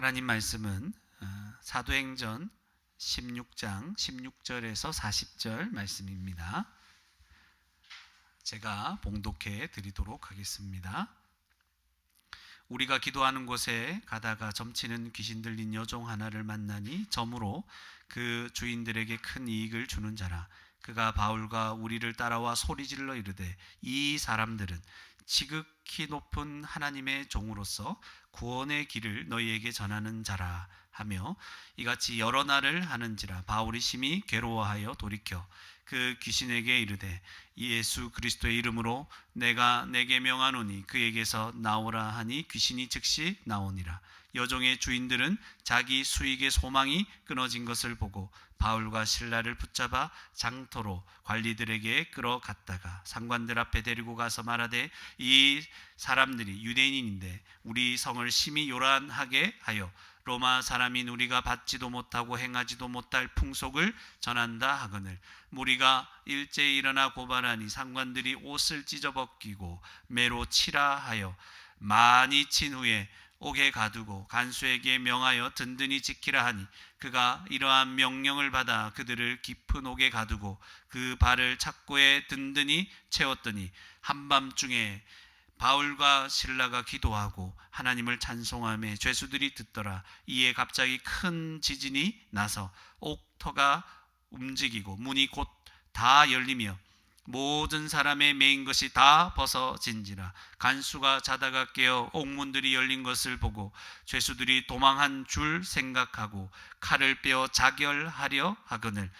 하나님 말씀은 사도행전 16장 16절에서 40절 말씀입니다. 제가 봉독해 드리도록 하겠습니다. 우리가 기도하는 곳에 가다가 점치는 귀신 들린 여종 하나를 만나니 점으로 그 주인들에게 큰 이익을 주는 자라. 그가 바울과 우리를 따라와 소리질러 이르되 이 사람들은 지극히 높은 하나님의 종으로서 구원의 길을 너희에게 전하는 자라 하며 이같이 여러 날을 하는지라. 바울이 심히 괴로워하여 돌이켜 그 귀신에게 이르되 예수 그리스도의 이름으로 내가 내게 명하노니 그에게서 나오라 하니 귀신이 즉시 나오니라. 여종의 주인들은 자기 수익의 소망이 끊어진 것을 보고 바울과 실라를 붙잡아 장터로 관리들에게 끌어갔다가 상관들 앞에 데리고 가서 말하되 이 사람들이 유대인인데 우리 성을 심히 요란하게 하여 로마 사람인 우리가 받지도 못하고 행하지도 못할 풍속을 전한다 하거늘 무리가 일제히 일어나 고발하니 상관들이 옷을 찢어벗기고 매로 치라 하여 많이 친 후에 옥에 가두고 간수에게 명하여 든든히 지키라 하니 그가 이러한 명령을 받아 그들을 깊은 옥에 가두고 그 발을 착고에 든든히 채웠더니 한밤중에 바울과 실라가 기도하고 하나님을 찬송하며 죄수들이 듣더라. 이에 갑자기 큰 지진이 나서 옥터가 움직이고 문이 곧 다 열리며 모든 사람의 매인 것이 다 벗어진지라. 간수가 자다가 깨어 옥문들이 열린 것을 보고 죄수들이 도망한 줄 생각하고 칼을 빼어 자결하려 하거늘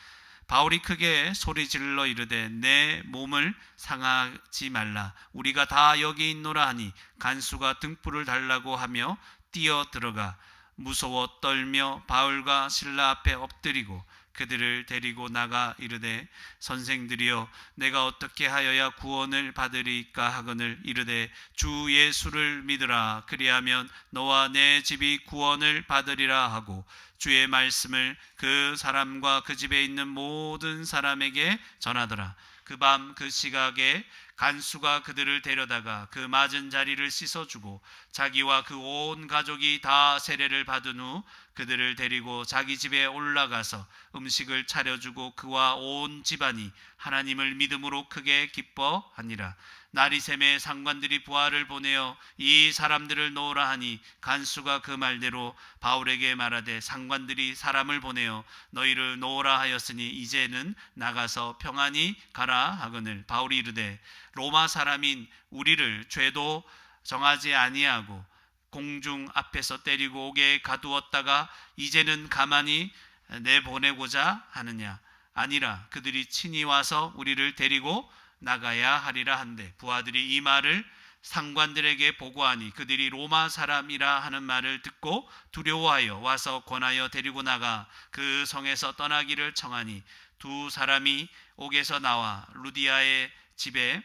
바울이 크게 소리질러 이르되 내 몸을 상하지 말라. 우리가 다 여기 있노라 하니 간수가 등불을 달라고 하며 뛰어 들어가 무서워 떨며 바울과 실라 앞에 엎드리고 그들을 데리고 나가 이르되 선생들이여 내가 어떻게 하여야 구원을 받으리까 하거늘 이르되 주 예수를 믿으라. 그리하면 너와 내 집이 구원을 받으리라 하고 주의 말씀을 그 사람과 그 집에 있는 모든 사람에게 전하더라. 그 밤 그 시각에 간수가 그들을 데려다가 그 맞은 자리를 씻어주고 자기와 그 온 가족이 다 세례를 받은 후 그들을 데리고 자기 집에 올라가서 음식을 차려주고 그와 온 집안이 하나님을 믿음으로 크게 기뻐하니라. 날이 새매 상관들이 부하를 보내어 이 사람들을 놓으라 하니 간수가 그 말대로 바울에게 말하되 상관들이 사람을 보내어 너희를 놓으라 하였으니 이제는 나가서 평안히 가라 하거늘 바울이 이르되 로마 사람인 우리를 죄도 정하지 아니하고 공중 앞에서 때리고 옥에 가두었다가 이제는 가만히 내보내고자 하느냐. 아니라 그들이 친히 와서 우리를 데리고 나가야 하리라 한데 부하들이 이 말을 상관들에게 보고하니 그들이 로마 사람이라 하는 말을 듣고 두려워하여 와서 권하여 데리고 나가 그 성에서 떠나기를 청하니 두 사람이 옥에서 나와 루디아의 집에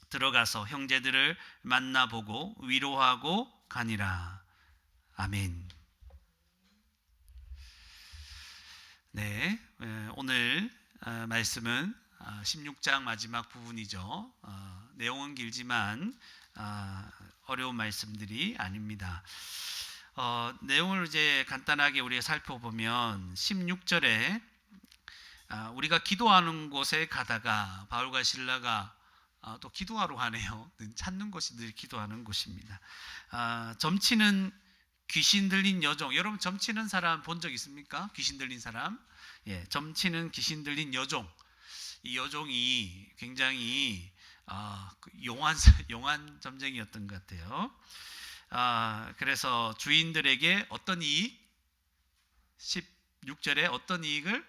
들어가서 형제들을 만나보고 위로하고 가니라. 아멘. 네, 오늘 말씀은 16장 마지막 부분이죠. 내용은 길지만 어려운 말씀들이 아닙니다. 내용을 이제 간단하게 우리가 살펴보면 16절에 우리가 기도하는 곳에 가다가 바울과 실라가 또 기도하러 가네요. 찾는 곳이 늘 기도하는 곳입니다. 점치는 귀신 들린 여종. 여러분 점치는 사람 본 적 있습니까? 귀신 들린 사람. 예, 점치는 귀신 들린 여종. 이 여종이 굉장히 용한 점쟁이였던 것 같아요. 그래서 주인들에게 어떤 이익? 16절에 어떤 이익을?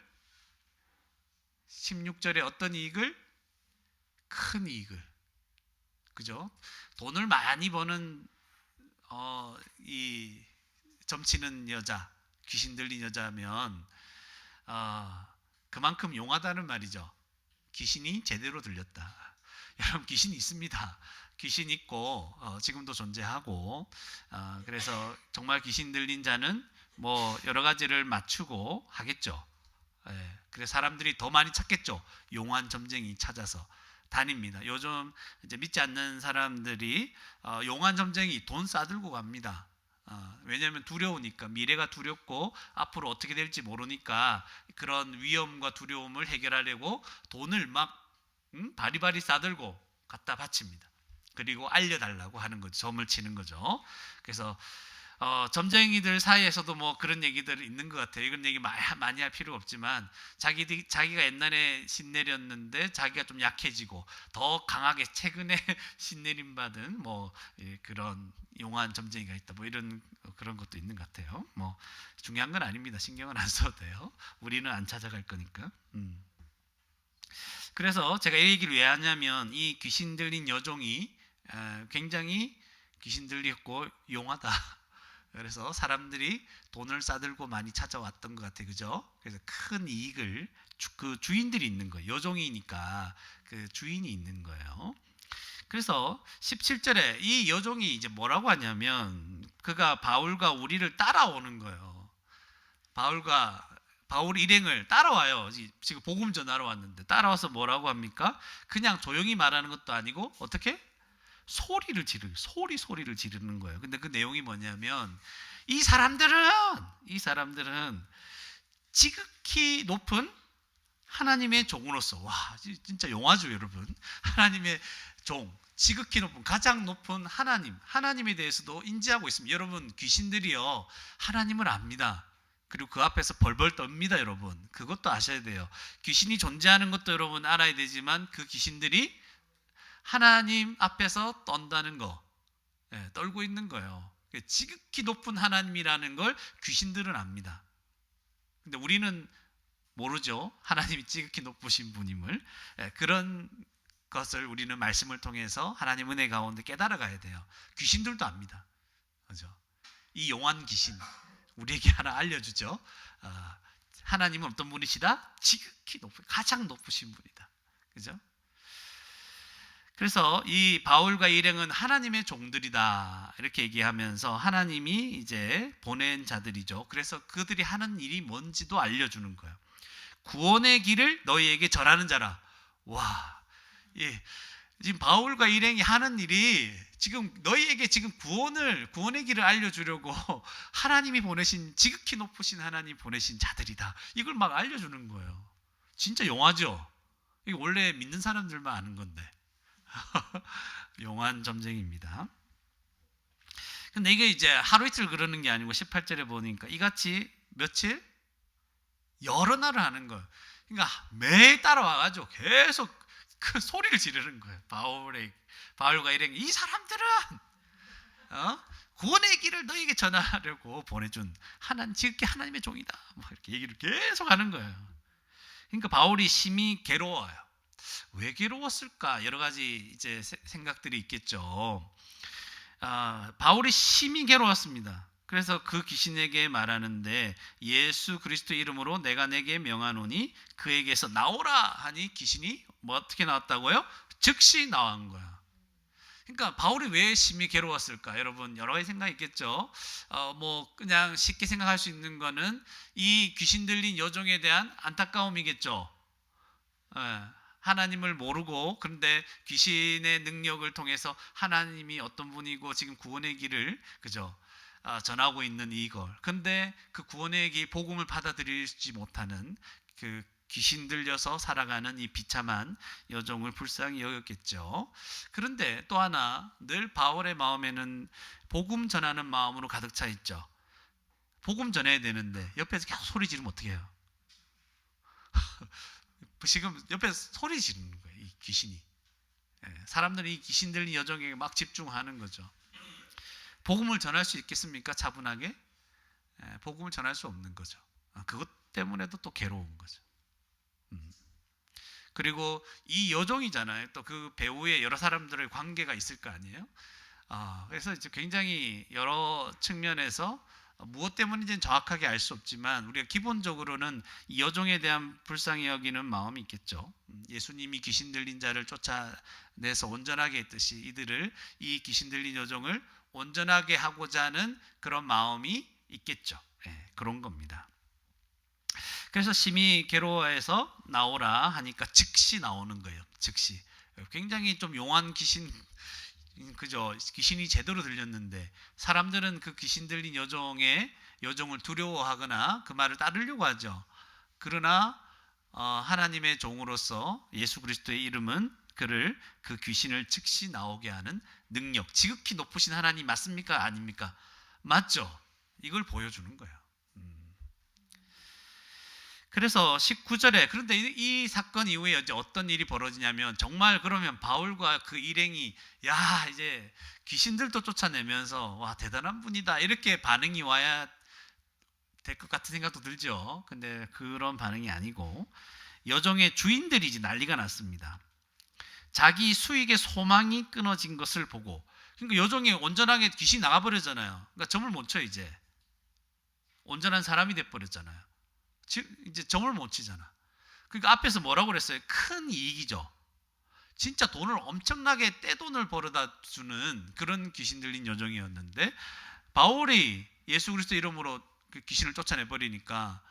16절에 어떤 이익을? 큰 이익을. 그죠? 돈을 많이 버는 이 점치는 여자, 귀신 들린 여자면 그만큼 용하다는 말이죠. 귀신이 제대로 들렸다. 여러분 귀신이 있습니다. 귀신 있고 지금도 존재하고 그래서 정말 귀신 들린 자는 뭐 여러 가지를 맞추고 하겠죠. 예, 그래서 사람들이 더 많이 찾겠죠. 용한 점쟁이 찾아서 다닙니다. 요즘 이제 믿지 않는 사람들이 용한 점쟁이 돈 싸들고 갑니다. 왜냐하면 두려우니까, 미래가 두렵고 앞으로 어떻게 될지 모르니까 그런 위험과 두려움을 해결하려고 돈을 막 바리바리 싸들고 갖다 바칩니다. 그리고 알려달라고 하는 거죠. 점을 치는 거죠. 그래서 점쟁이들 사이에서도 뭐 그런 얘기들 있는 것 같아요. 이런 얘기 많이 할 필요 없지만 자기가 옛날에 신내렸는데 자기가 좀 약해지고 더 강하게 최근에 신내림 받은 뭐 그런 용한 점쟁이가 있다. 뭐 이런 그런 것도 있는 것 같아요. 뭐 중요한 건 아닙니다. 신경은 안 써도 돼요. 우리는 안 찾아갈 거니까. 그래서 제가 이 얘기를 왜 하냐면 이 귀신 들린 여종이 굉장히 귀신 들렸고 용하다. 그래서 사람들이 돈을 싸들고 많이 찾아왔던 것 같아요. 그죠? 그래서 큰 이익을 그 주인들이 있는 거예요. 여종이니까 그 주인이 있는 거예요. 그래서 17절에 이 여종이 이제 뭐라고 하냐면 그가 바울과 우리를 따라오는 거예요. 바울 일행을 따라와요. 지금 복음 전하러 왔는데 따라와서 뭐라고 합니까? 그냥 조용히 말하는 것도 아니고 어떻게? 소리를 지르는 거예요. 근데 그 내용이 뭐냐면 이 사람들은 지극히 높은 하나님의 종으로서, 와 진짜 용하죠 여러분. 하나님의 종, 지극히 높은, 가장 높은 하나님에 대해서도 인지하고 있습니다. 여러분, 귀신들이요 하나님을 압니다. 그리고 그 앞에서 벌벌 떱니다. 여러분, 그것도 아셔야 돼요. 귀신이 존재하는 것도 여러분 알아야 되지만 그 귀신들이 하나님 앞에서 떤다는 거, 떨고 있는 거예요. 지극히 높은 하나님이라는 걸 귀신들은 압니다. 근데 우리는 모르죠. 하나님이 지극히 높으신 분임을. 그런 것을 우리는 말씀을 통해서 하나님 은혜 가운데 깨달아가야 돼요. 귀신들도 압니다. 그죠? 이 용한 귀신 우리에게 하나 알려주죠. 하나님은 어떤 분이시다? 지극히 높은, 가장 높으신 분이다. 그죠? 그래서 이 바울과 일행은 하나님의 종들이다 이렇게 얘기하면서 하나님이 이제 보낸 자들이죠. 그래서 그들이 하는 일이 뭔지도 알려주는 거예요. 구원의 길을 너희에게 전하는 자라. 와, 예, 지금 바울과 일행이 하는 일이 지금 너희에게 지금 구원의 길을 알려주려고 하나님이 보내신, 지극히 높으신 하나님 보내신 자들이다. 이걸 막 알려주는 거예요. 진짜 용하죠. 이게 원래 믿는 사람들만 아는 건데. 용한 점쟁이입니다. 근데 이게 이제 하루 이틀 그러는 게 아니고 18절에 보니까 이같이 며칠? 여러 날을 하는 거예요. 그러니까 매일 따라와가지고 계속 그 소리를 지르는 거예요. 바울과 일행이 이 사람들은 구원의 길을 너에게 전하려고 보내준 지극히 하나님의 종이다. 뭐 이렇게 얘기를 계속 하는 거예요. 그러니까 바울이 심히 괴로워요. 왜 괴로웠을까? 여러 가지 이제 생각들이 있겠죠. 바울이 심히 괴로웠습니다. 그래서 그 귀신에게 말하는데 예수 그리스도 이름으로 내가 내게 명하노니 그에게서 나오라 하니 귀신이 뭐 어떻게 나왔다고요? 즉시 나온 거야. 그러니까 바울이 왜 심히 괴로웠을까? 여러분 여러 가지 생각이 있겠죠. 뭐 그냥 쉽게 생각할 수 있는 거는 이 귀신 들린 여종에 대한 안타까움이겠죠. 하나님을 모르고 그런데 귀신의 능력을 통해서 하나님이 어떤 분이고 지금 구원의 길을 그죠? 전하고 있는 이걸. 근데 그 구원의 길 복음을 받아들이지 못하는 그 귀신 들려서 살아가는 이 비참한 여종을 불쌍히 여겼겠죠. 그런데 또 하나 늘 바울의 마음에는 복음 전하는 마음으로 가득 차 있죠. 복음 전해야 되는데 옆에서 계속 소리 지르면 어떻게 해요? 지금 옆에서 소리 지르는 거예요. 이 귀신이. 사람들이 이 귀신 들린 여종에게 막 집중하는 거죠. 복음을 전할 수 있겠습니까? 차분하게? 복음을 전할 수 없는 거죠. 그것 때문에도 또 괴로운 거죠. 그리고 이 여종이잖아요. 또 그 배우의 여러 사람들의 관계가 있을 거 아니에요. 그래서 이제 굉장히 여러 측면에서 무엇 때문인지는 정확하게 알 수 없지만 우리가 기본적으로는 이 여종에 대한 불쌍히 여기는 마음이 있겠죠. 예수님이 귀신 들린 자를 쫓아내서 온전하게 했듯이 이 귀신 들린 여종을 온전하게 하고자 하는 그런 마음이 있겠죠. 그런 겁니다. 그래서 심히 괴로워해서 나오라 하니까 즉시 나오는 거예요. 즉시. 굉장히 좀 용한 귀신, 그죠? 귀신이 제대로 들렸는데 사람들은 그 귀신 들린 여종을 두려워하거나 그 말을 따르려고 하죠. 그러나 하나님의 종으로서 예수 그리스도의 이름은 그를 그 귀신을 즉시 나오게 하는 능력, 지극히 높으신 하나님 맞습니까? 아닙니까? 맞죠? 이걸 보여주는 거예요. 그래서 19절에 그런데 이 사건 이후에 이제 어떤 일이 벌어지냐면 정말 그러면 바울과 그 일행이 야 이제 귀신들도 쫓아내면서 와 대단한 분이다 이렇게 반응이 와야 될 것 같은 생각도 들죠. 근데 그런 반응이 아니고 여종의 주인들이 이제 난리가 났습니다. 자기 수익의 소망이 끊어진 것을 보고 그러니까 여종이 온전하게 귀신 나가버렸잖아요. 그러니까 점을 못 쳐 이제 온전한 사람이 돼버렸잖아요. 이제 점을 못 치잖아. 그러니까 앞에서 뭐라고 그랬어요? 큰 이익이죠. 진짜 돈을 엄청나게 떼돈을 벌어다 주는 그런 귀신 들린 여종이었는데 바울이 예수 그리스도 이름으로 그 귀신을 쫓아내 버리니까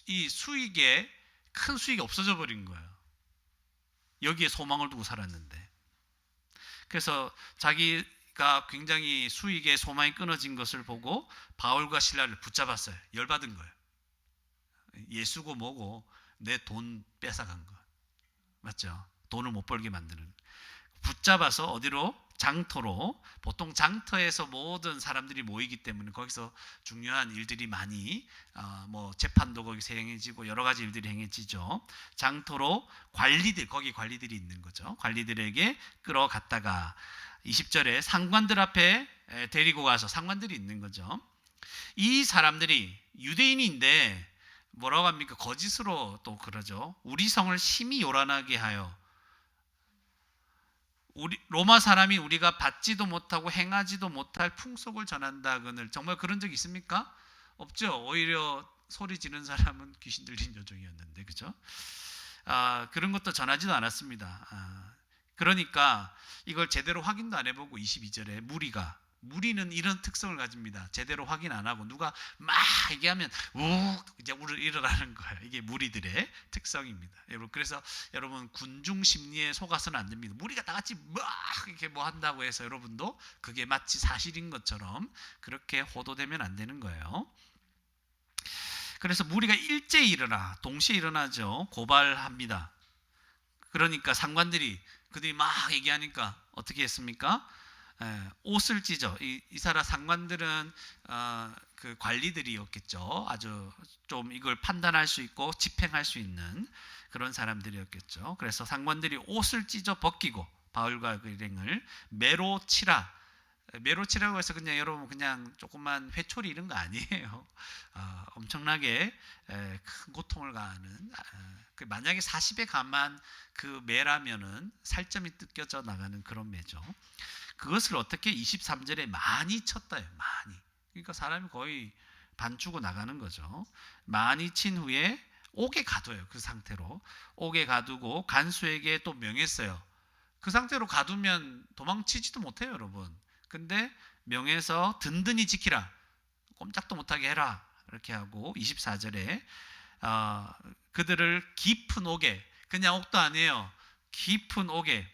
이 수익에 큰 수익이 없어져 버린 거예요. 여기에 소망을 두고 살았는데 그래서 자기가 굉장히 수익에 소망이 끊어진 것을 보고 바울과 실라를 붙잡았어요. 열받은 거예요. 예수고 뭐고 내 돈 뺏어간 거 맞죠? 돈을 못 벌게 만드는 붙잡아서 어디로? 장터로. 보통 장터에서 모든 사람들이 모이기 때문에 거기서 중요한 일들이 많이 뭐 재판도 거기서 행해지고 여러 가지 일들이 행해지죠. 장터로 거기 관리들이 있는 거죠. 관리들에게 끌어갔다가 20절에 상관들 앞에 데리고 가서 상관들이 있는 거죠. 이 사람들이 유대인인데 뭐라고 합니까? 거짓으로 또 그러죠. 우리 성을 심히 요란하게 하여 우리 로마 사람이 우리가 받지도 못하고 행하지도 못할 풍속을 전한다거늘 정말 그런 적 있습니까? 없죠. 오히려 소리 지른 사람은 귀신 들린 여종이었는데 그죠? 그런 것도 전하지도 않았습니다. 그러니까 이걸 제대로 확인도 안 해보고 22절에 무리는 이런 특성을 가집니다. 제대로 확인 안 하고 누가 막 얘기하면 욱 이제 일어나는 거예요. 이게 무리들의 특성입니다. 여러분 그래서 여러분 군중 심리에 속아서는 안 됩니다. 무리가 다 같이 막 이렇게 뭐 한다고 해서 여러분도 그게 마치 사실인 것처럼 그렇게 호도되면 안 되는 거예요. 그래서 무리가 일제히 일어나 동시에 일어나죠. 고발합니다. 그러니까 상관들이 그들이 막 얘기하니까 어떻게 했습니까? 옷을 찢어 이 사라 상관들은 그 관리들이었겠죠. 아주 좀 이걸 판단할 수 있고 집행할 수 있는 그런 사람들이었겠죠. 그래서 상관들이 옷을 찢어 벗기고 바울과 그 일행을 매로 치라. 매로치라고 해서 그냥 여러분 그냥 조그만 회초리 이런 거 아니에요. 엄청나게 큰 고통을 가하는 만약에 40에 감한 그 매라면은 살점이 뜯겨져 나가는 그런 매죠. 그것을 어떻게 23절에 많이 쳤다요. 많이. 그러니까 사람이 거의 반죽고 나가는 거죠. 많이 친 후에 옥에 가둬요. 그 상태로 옥에 가두고 간수에게 또 명했어요. 그 상태로 가두면 도망치지도 못해요, 여러분. 근데 명해서 든든히 지키라. 꼼짝도 못하게 해라. 이렇게 하고 24절에 그들을 깊은 옥에 그냥 옥도 아니에요. 깊은 옥에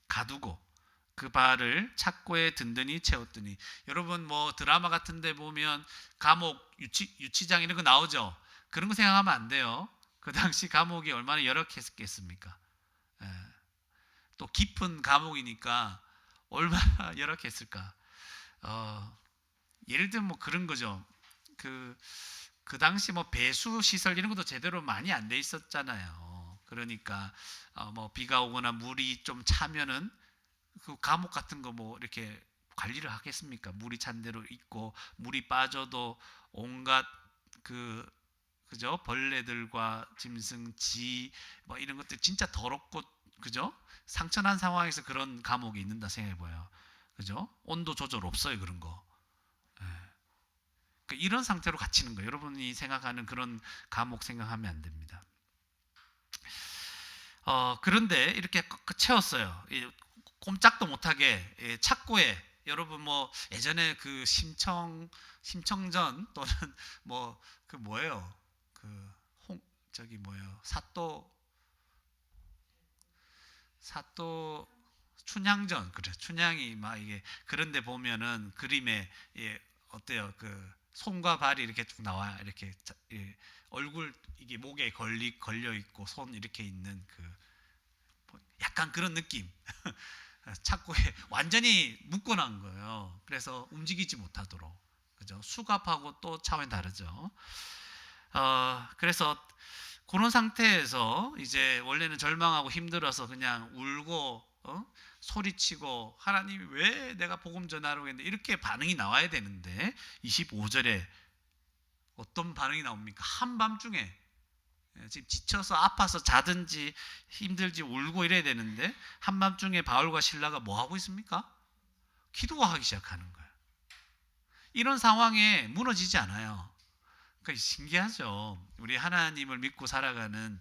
가두고 그 발을 착고에 든든히 채웠더니 여러분 뭐 드라마 같은 데 보면 감옥 유치장 이런 거 나오죠. 그런 거 생각하면 안 돼요. 그 당시 감옥이 얼마나 열악했겠습니까? 또 깊은 감옥이니까 얼마나 열악했을까. 예를 들면 뭐 그런 거죠. 그 당시 뭐 배수 시설 이런 것도 제대로 많이 안 돼 있었잖아요. 그러니까 뭐 비가 오거나 물이 좀 차면은 그 감옥 같은 거 뭐 이렇게 관리를 하겠습니까? 물이 찬 대로 있고 물이 빠져도 온갖 그죠? 벌레들과 짐승, 뭐 이런 것들 진짜 더럽고 그죠? 상처난 상황에서 그런 감옥이 있는다 생각해봐요. 그죠? 온도 조절 없어요 그런 거. 그러니까 이런 상태로 갇히는 거예요. 여러분이 생각하는 그런 감옥 생각하면 안 됩니다. 그런데 이렇게 채웠어요. 꼼짝도 못하게 착고에 여러분 뭐 예전에 그 심청전 또는 뭐 그 뭐예요? 저기 뭐예요? 사또 춘향전, 그래, 춘향이 막 이게 그런데 보면은 그림에 어때요? 그 손과 발이 이렇게 쭉 나와 이렇게 얼굴 이게 목에 걸려 있고 손 이렇게 있는 그 약간 그런 느낌. 착고에 완전히 묶어놓은 거예요. 그래서 움직이지 못하도록. 그죠? 수갑하고 또 차원이 다르죠. 그래서 그런 상태에서 이제 원래는 절망하고 힘들어서 그냥 울고 소리치고 하나님이 왜 내가 복음 전하라고 했는데 이렇게 반응이 나와야 되는데 25절에 어떤 반응이 나옵니까? 한밤중에 지금 지쳐서 아파서 자든지 힘들지 울고 이래야 되는데 한밤중에 바울과 실라가 뭐 하고 있습니까? 기도하기 시작하는 거예요. 이런 상황에 무너지지 않아요. 그러니까 신기하죠. 우리 하나님을 믿고 살아가는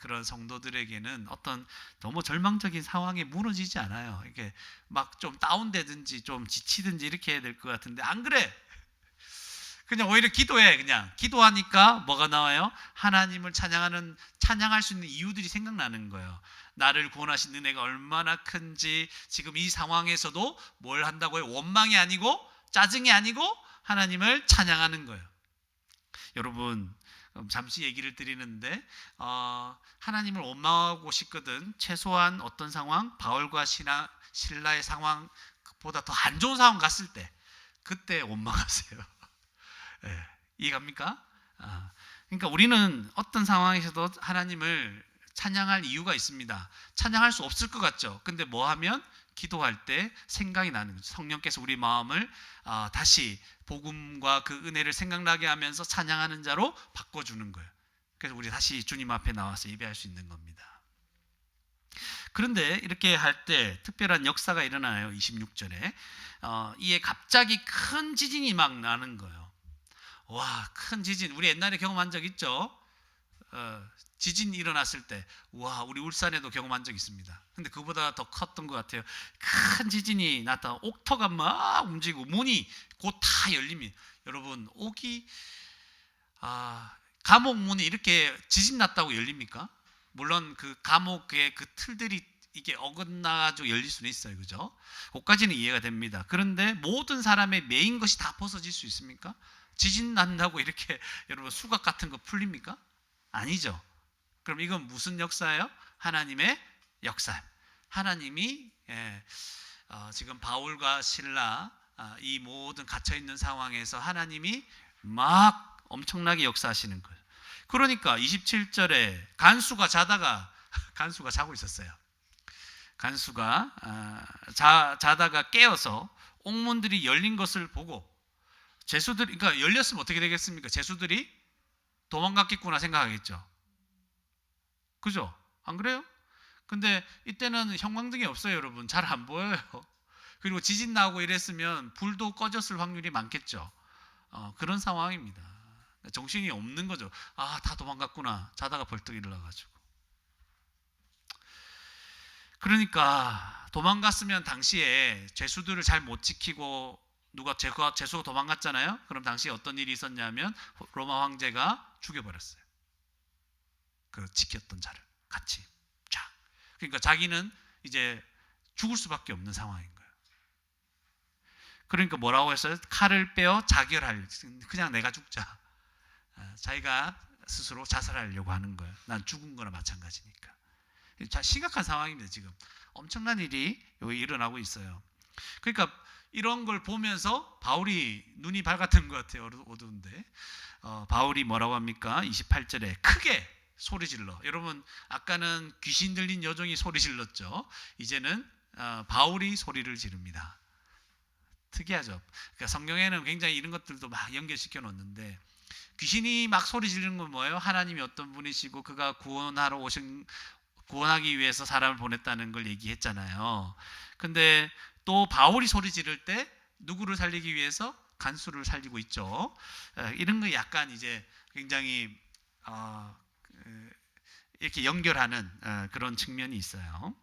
그런 성도들에게는 어떤 너무 절망적인 상황에 무너지지 않아요. 이게 막 좀 다운되든지 좀 지치든지 이렇게 해야 될 것 같은데 안 그래. 그냥 오히려 기도해. 그냥 기도하니까 뭐가 나와요? 하나님을 찬양할 수 있는 이유들이 생각나는 거예요. 나를 구원하신 은혜가 얼마나 큰지 지금 이 상황에서도 뭘 한다고요? 원망이 아니고 짜증이 아니고 하나님을 찬양하는 거예요. 여러분 잠시 얘기를 드리는데 하나님을 원망하고 싶거든 최소한 어떤 상황? 바울과 실라의 상황보다 더 안 좋은 상황 갔을 때 그때 원망하세요. 네, 이해갑니까? 그러니까 우리는 어떤 상황에서도 하나님을 찬양할 이유가 있습니다. 찬양할 수 없을 것 같죠. 근데 뭐 하면 기도할 때 생각이 나는 거죠. 성령께서 우리 마음을 다시 복음과 그 은혜를 생각나게 하면서 찬양하는 자로 바꿔주는 거예요. 그래서 우리 다시 주님 앞에 나와서 예배할 수 있는 겁니다. 그런데 이렇게 할 때 특별한 역사가 일어나요. 26절에 이에 갑자기 큰 지진이 막 나는 거예요. 와, 큰 지진. 우리 옛날에 경험한 적 있죠? 지진이 일어났을 때, 와, 우리 울산에도 경험한 적 있습니다. 근데 그보다 더 컸던 것 같아요. 큰 지진이 났다. 옥터가 막 움직이고 문이 곧 다 열립니다. 여러분, 감옥 문이 이렇게 지진 났다고 열립니까? 물론 그 감옥의 그 틀들이 이게 어긋나가지고 열릴 수는 있어요, 그죠? 그것까지는 이해가 됩니다. 그런데 모든 사람의 메인 것이 다 벗어질 수 있습니까? 지진 난다고 이렇게 여러분 수갑 같은 거 풀립니까? 아니죠. 그럼 이건 무슨 역사예요? 하나님의 역사. 하나님이 지금 바울과 실라 이 모든 갇혀 있는 상황에서 하나님이 막 엄청나게 역사하시는 거예요. 그러니까 27절에 간수가 자고 있었어요. 간수가 자다가 깨어서 옥문들이 열린 것을 보고 제수들이 그러니까 열렸으면 어떻게 되겠습니까? 제수들이 도망갔겠구나 생각하겠죠. 그죠? 안 그래요? 근데 이때는 형광등이 없어요, 여러분. 잘 안 보여요. 그리고 지진 나고 이랬으면 불도 꺼졌을 확률이 많겠죠. 그런 상황입니다. 정신이 없는 거죠. 다 도망갔구나. 자다가 벌떡 일어나가지고. 그러니까 도망갔으면 당시에 죄수들을 잘 못 지키고 죄수가 도망갔잖아요. 그럼 당시에 어떤 일이 있었냐면 로마 황제가 죽여버렸어요. 그 지켰던 자를 같이 쫙. 그러니까 자기는 이제 죽을 수밖에 없는 상황인 거예요. 그러니까 뭐라고 했어요? 칼을 빼어 자결할. 그냥 내가 죽자. 자기가 스스로 자살하려고 하는 거예요. 난 죽은 거나 마찬가지니까. 심각한 상황입니다. 지금 엄청난 일이 여기 일어나고 있어요. 그러니까 이런 걸 보면서 바울이 눈이 밝았던 것 같아요. 어두운데 바울이 뭐라고 합니까? 28절에 크게 소리 질러. 여러분 아까는 귀신 들린 여종이 소리 질렀죠. 이제는 바울이 소리를 지릅니다. 특이하죠. 그러니까 성경에는 굉장히 이런 것들도 막 연결시켜 놓는데 귀신이 막 소리 지르는 건 뭐예요? 하나님이 어떤 분이시고 그가 구원하기 위해서 사람을 보냈다는 걸 얘기했잖아요. 근데 또 바울이 소리 지를 때 누구를 살리기 위해서? 간수를 살리고 있죠. 이런 거 약간 이제 굉장히 이렇게 연결하는 그런 측면이 있어요.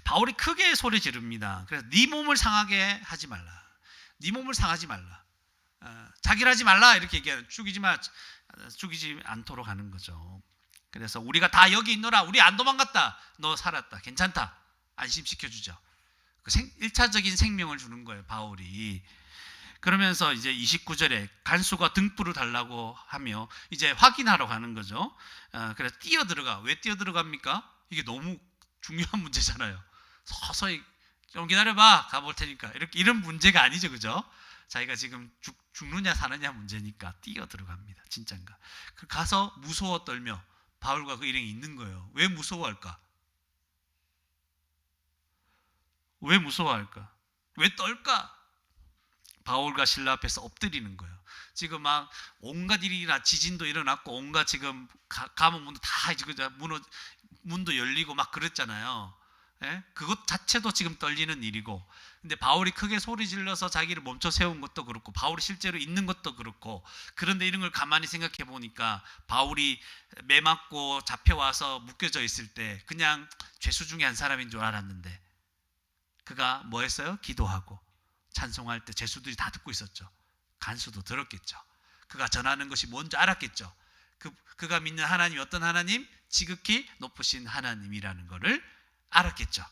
바울이 크게 소리 지릅니다. 그래서 네 몸을 상하게 하지 말라. 네 몸을 상하지 말라. 자결하지 말라 이렇게 얘기하는 죽이지 않도록 하는 거죠. 그래서 우리가 다 여기 있노라. 우리 안 도망갔다. 너 살았다. 괜찮다. 안심시켜 주죠. 1차적인 생명을 주는 거예요, 바울이. 그러면서 이제 29절에 간수가 등불을 달라고 하며 이제 확인하러 가는 거죠. 그래서 뛰어들어가. 왜 뛰어들어갑니까? 이게 너무 중요한 문제잖아요. 서서히 좀 기다려봐, 가볼 테니까. 이런 문제가 아니죠, 그죠? 자기가 지금 죽느냐 사느냐 문제니까 뛰어들어갑니다. 진짠가? 가서 무서워 떨며 바울과 그 일행이 있는 거예요. 왜 무서워할까? 왜 무서워할까? 왜 떨까? 바울과 신라 앞에서 엎드리는 거예요. 지금 막 온갖 일이나 지진도 일어났고 온갖 지금 감옥 문도 다 지금 문도 열리고 막 그랬잖아요. 예? 그것 자체도 지금 떨리는 일이고, 근데 바울이 크게 소리 질러서 자기를 멈춰 세운 것도 그렇고, 바울이 실제로 있는 것도 그렇고, 그런데 이런 걸 가만히 생각해 보니까 바울이 매 맞고 잡혀와서 묶여져 있을 때 그냥 죄수 중에 한 사람인 줄 알았는데, 그가 뭐 했어요? 기도하고 찬송할 때 죄수들이 다 듣고 있었죠. 간수도 들었겠죠. 그가 전하는 것이 뭔지 알았겠죠. 그가 믿는 하나님이 어떤 하나님? 지극히 높으신 하나님이라는 것을 알았겠죠.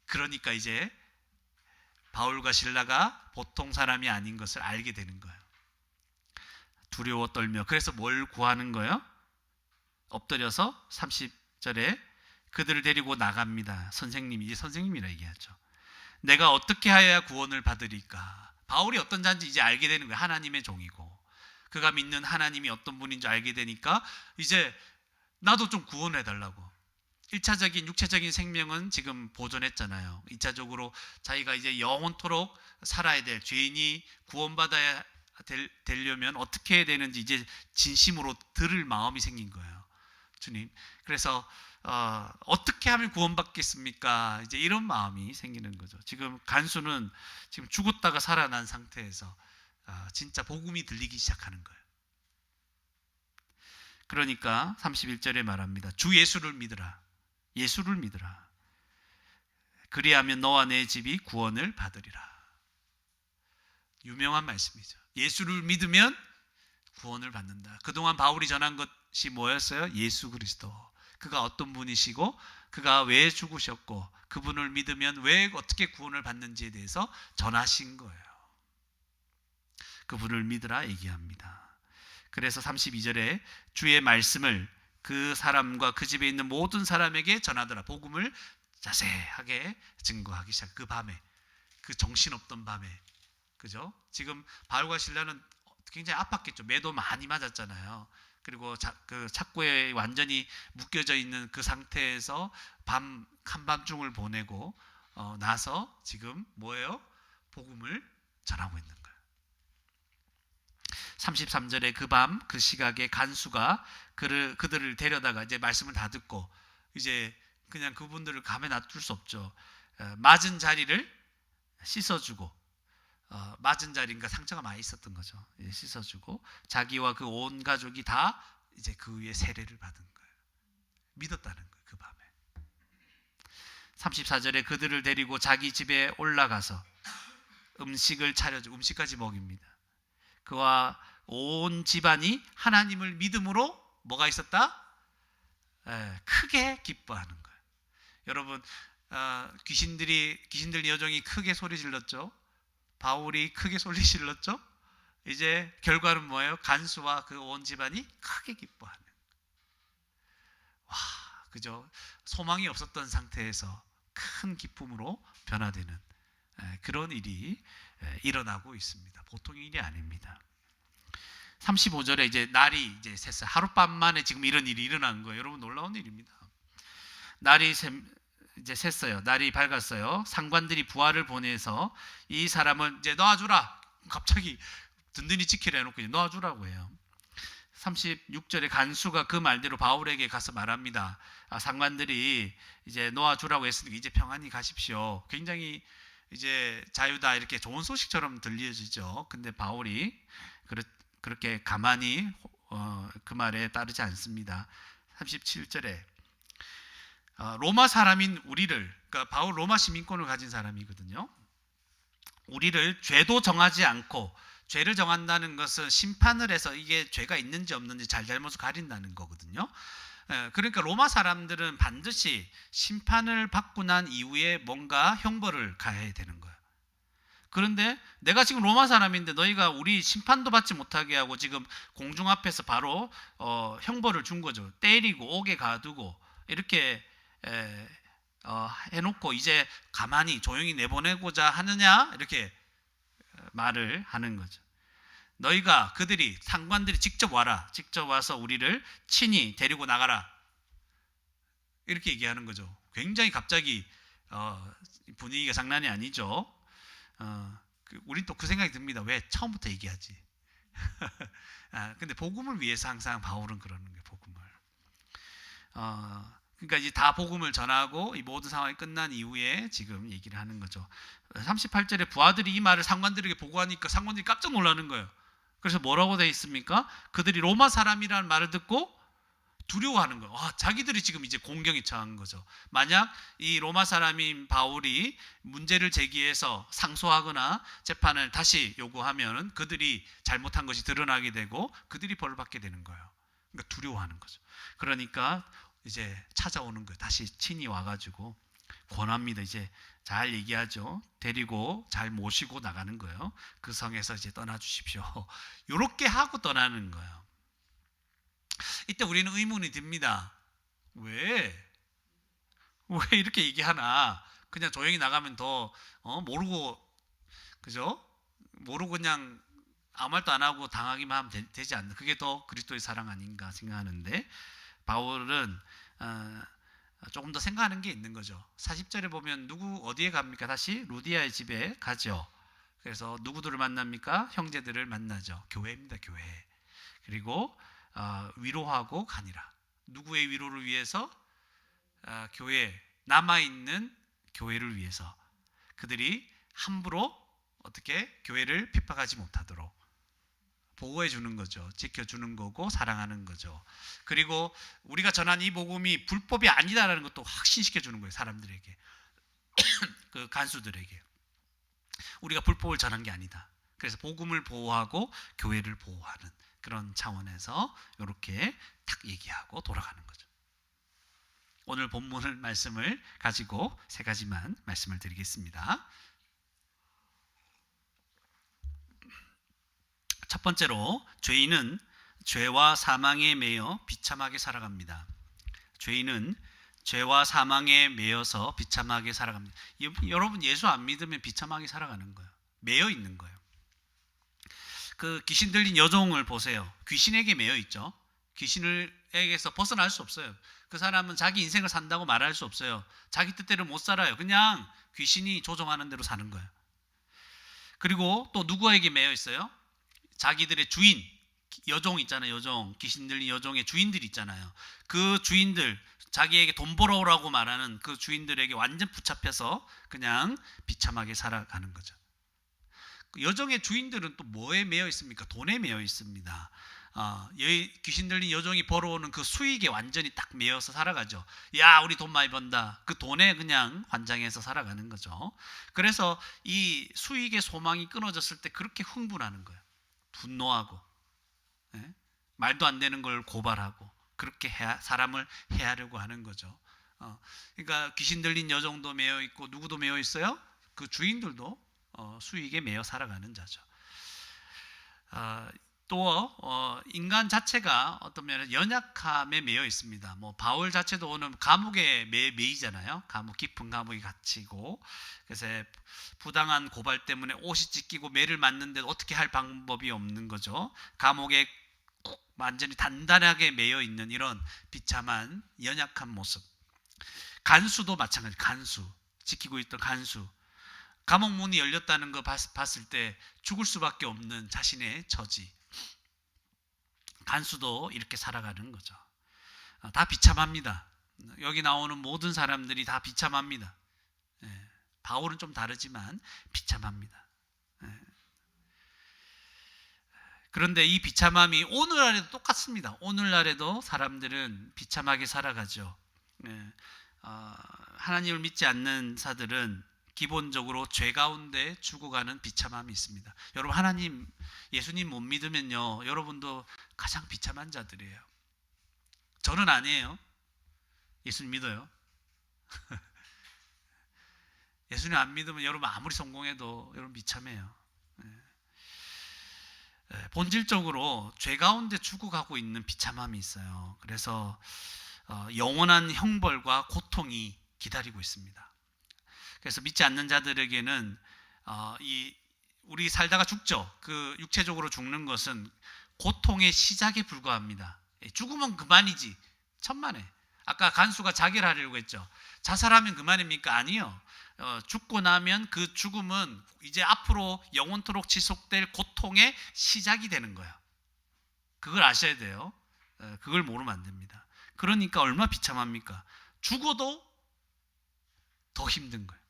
그러니까 이제 바울과 실라가 보통 사람이 아닌 것을 알게 되는 거예요. 두려워 떨며. 그래서 뭘 구하는 거예요? 엎드려서 30절에 그들을 데리고 나갑니다. 선생님, 이제 선생님이라 얘기하죠. 내가 어떻게 하여야 구원을 받으리까? 바울이 어떤 자인지 이제 알게 되는 거예요. 하나님의 종이고 그가 믿는 하나님이 어떤 분인 줄 알게 되니까 이제 나도 좀 구원해달라고. 1차적인 육체적인 생명은 지금 보존했잖아요. 2차적으로 자기가 이제 영원토록 살아야 될, 죄인이 구원받아야 되려면 어떻게 해야 되는지 이제 진심으로 들을 마음이 생긴 거예요. 주님, 그래서 어떻게 하면 구원받겠습니까? 이제 이런 마음이 생기는 거죠. 지금 간수는 지금 죽었다가 살아난 상태에서 진짜 복음이 들리기 시작하는 거예요. 그러니까 31절에 말합니다. 주 예수를 믿으라. 예수를 믿으라. 그리하면 너와 내 집이 구원을 받으리라. 유명한 말씀이죠. 예수를 믿으면 구원을 받는다. 그동안 바울이 전한 것이 뭐였어요? 예수 그리스도. 그가 어떤 분이시고 그가 왜 죽으셨고 그분을 믿으면 왜 어떻게 구원을 받는지에 대해서 전하신 거예요. 그분을 믿으라 얘기합니다. 그래서 32절에 주의 말씀을 그 사람과 그 집에 있는 모든 사람에게 전하더라. 복음을 자세하게 증거하기 시작. 그 밤에, 그 정신없던 밤에, 그죠? 지금 바울과 실라는 굉장히 아팠겠죠. 매도 많이 맞았잖아요. 그리고 그 착고에 완전히 묶여져 있는 그 상태에서 한밤중을 보내고 나서 지금 뭐예요? 복음을 전하고 있는 거예요. 33절에 그 밤 그 시각에 간수가 그들을 데려다가 이제 말씀을 다 듣고 이제 그냥 그분들을 감에 놔둘 수 없죠. 맞은 자리를 씻어주고 맞은 자리인가 상처가 많이 있었던 거죠. 씻어주고 자기와 그 온 가족이 다 이제 그 위에 세례를 받은 거예요. 믿었다는 거예요. 그 밤에. 34절에 그들을 데리고 자기 집에 올라가서 음식을 차려주고 음식까지 먹입니다. 그와 온 집안이 하나님을 믿음으로 뭐가 있었다? 크게 기뻐하는 거예요. 여러분 귀신들 여종이 크게 소리 질렀죠. 바울이 크게 소리 질렀죠. 이제 결과는 뭐예요? 간수와 그 온 집안이 크게 기뻐하는. 와, 그죠? 소망이 없었던 상태에서 큰 기쁨으로 변화되는 그런 일이 일어나고 있습니다. 보통의 일이 아닙니다. 35절에 이제 날이 이제 샜어요. 하룻밤 만에 지금 이런 일이 일어난 거예요. 여러분 놀라운 일입니다. 날이 이제 샜어요. 날이 밝았어요. 상관들이 부하를 보내서 이 사람을 이제 놓아주라. 갑자기 든든히 지키려 해놓고 이제 놓아주라고 해요. 36절에 간수가 그 말대로 바울에게 가서 말합니다. 상관들이 이제 놓아주라고 했으니까 이제 평안히 가십시오. 굉장히 이제 자유다 이렇게 좋은 소식처럼 들려지죠. 근데 바울이 그렇게 가만히 그 말에 따르지 않습니다. 37절에 로마 사람인 우리를, 그러니까 바울 로마 시민권을 가진 사람이거든요. 우리를 죄도 정하지 않고, 죄를 정한다는 것은 심판을 해서 이게 죄가 있는지 없는지 잘잘못을 가린다는 거거든요. 그러니까 로마 사람들은 반드시 심판을 받고 난 이후에 뭔가 형벌을 가해야 되는 거예요. 그런데 내가 지금 로마 사람인데 너희가 우리 심판도 받지 못하게 하고 지금 공중 앞에서 바로 형벌을 준 거죠. 때리고 옥에 가두고 이렇게 해놓고 이제 가만히 조용히 내보내고자 하느냐 이렇게 말을 하는 거죠. 너희가 그들이 상관들이 직접 와라. 직접 와서 우리를 친히 데리고 나가라. 이렇게 얘기하는 거죠. 굉장히 갑자기 분위기가 장난이 아니죠. 우리 또 그 생각이 듭니다. 왜 처음부터 얘기하지? 근데 복음을 위해서 항상 바울은 그러는 거예요. 복음을. 그러니까 이제 다 복음을 전하고 이 모든 상황이 끝난 이후에 지금 얘기를 하는 거죠. 38절에 부하들이 이 말을 상관들에게 보고하니까 상관들이 깜짝 놀라는 거예요. 그래서 뭐라고 돼 있습니까? 그들이 로마 사람이라는 말을 듣고 두려워하는 거예요. 자기들이 지금 이제 공경에 처한 거죠. 만약 이 로마 사람인 바울이 문제를 제기해서 상소하거나 재판을 다시 요구하면 그들이 잘못한 것이 드러나게 되고 그들이 벌을 받게 되는 거예요. 그러니까 두려워하는 거죠. 그러니까 이제 찾아오는 거예요. 다시 친히 와가지고 권합니다. 이제 잘 얘기하죠. 데리고 잘 모시고 나가는 거예요. 그 성에서 이제 떠나주십시오. 이렇게 하고 떠나는 거예요. 이때 우리는 의문이 듭니다. 왜 이렇게 얘기하나? 그냥 조용히 나가면 더 모르고 그죠? 모르고 그냥 아무 말도 안 하고 당하기만 하면 되지 않나? 그게 더 그리스도의 사랑 아닌가 생각하는데 바울은 조금 더 생각하는 게 있는 거죠. 40절에 보면 누구 어디에 갑니까? 다시 루디아의 집에 가죠. 그래서 누구들을 만납니까? 형제들을 만나죠. 교회입니다. 교회. 그리고 위로하고 가니라. 누구의 위로를 위해서? 교회, 남아있는 교회를 위해서. 그들이 함부로 어떻게 교회를 핍박하지 못하도록 보호해 주는 거죠. 지켜주는 거고 사랑하는 거죠. 그리고 우리가 전한 이 복음이 불법이 아니다라는 것도 확신시켜 주는 거예요. 사람들에게. 그 간수들에게. 우리가 불법을 전한 게 아니다. 그래서 복음을 보호하고 교회를 보호하는 그런 차원에서 이렇게 딱 얘기하고 돌아가는 거죠. 오늘 본문을 말씀을 가지고 세 가지만 말씀을 드리겠습니다. 첫 번째로 죄인은 죄와 사망에 매여 비참하게 살아갑니다. 죄인은 죄와 사망에 매여서 비참하게 살아갑니다. 여러분 예수 안 믿으면 비참하게 살아가는 거예요. 매여 있는 거예요. 그 귀신 들린 여종을 보세요. 귀신에게 매여 있죠. 귀신에게서 벗어날 수 없어요. 그 사람은 자기 인생을 산다고 말할 수 없어요. 자기 뜻대로 못 살아요. 그냥 귀신이 조종하는 대로 사는 거예요. 그리고 또 누구에게 매여 있어요? 자기들의 주인, 여종 있잖아요. 여종, 귀신 들린 여종의 주인들 있잖아요. 그 주인들, 자기에게 돈 벌어오라고 말하는 그 주인들에게 완전 붙잡혀서 그냥 비참하게 살아가는 거죠. 여종의 주인들은 또 뭐에 매여 있습니까? 돈에 매여 있습니다. 귀신 들린 여종이 벌어오는 그 수익에 완전히 딱 매여서 살아가죠. 야, 우리 돈 많이 번다. 그 돈에 그냥 환장해서 살아가는 거죠. 그래서 이 수익의 소망이 끊어졌을 때 그렇게 흥분하는 거예요. 분노하고 말도 안 되는 걸 고발하고 그렇게 사람을 해하려고 하는 거죠. 그러니까 귀신 들린 여종도 매여 있고 누구도 매여 있어요? 그 주인들도 수익에 매여 살아가는 자죠. 또 인간 자체가 어떤 면에서 연약함에 매여 있습니다. 뭐 바울 자체도 오늘 감옥에 매이잖아요. 깊은 감옥에 갇히고 그래서 부당한 고발 때문에 옷이 찢기고 매를 맞는데 어떻게 할 방법이 없는 거죠. 감옥에 완전히 단단하게 매여 있는 이런 비참한 연약한 모습. 간수도 마찬가지. 간수 지키고 있던 간수. 감옥 문이 열렸다는 거 봤을 때 죽을 수밖에 없는 자신의 처지. 간수도 이렇게 살아가는 거죠. 다 비참합니다. 여기 나오는 모든 사람들이 다 비참합니다. 바울은 좀 다르지만 비참합니다. 그런데 이 비참함이 오늘날에도 똑같습니다. 오늘날에도 사람들은 비참하게 살아가죠. 하나님을 믿지 않는 사들은 기본적으로 죄 가운데 죽어가는 비참함이 있습니다. 여러분 예수님 못 믿으면요, 여러분도 가장 비참한 자들이에요. 저는 아니에요. 예수님 믿어요. 예수님 안 믿으면 여러분 아무리 성공해도 여러분 비참해요. 본질적으로 죄 가운데 죽어가고 있는 비참함이 있어요. 그래서 영원한 형벌과 고통이 기다리고 있습니다. 그래서 믿지 않는 자들에게는 우리 살다가 죽죠. 그 육체적으로 죽는 것은 고통의 시작에 불과합니다. 죽으면 그만이지. 천만에. 아까 간수가 자결 하려고 했죠. 자살하면 그만입니까? 아니요. 죽고 나면 그 죽음은 이제 앞으로 영원토록 지속될 고통의 시작이 되는 거예요. 그걸 아셔야 돼요. 그걸 모르면 안 됩니다. 그러니까 얼마나 비참합니까? 죽어도 더 힘든 거예요.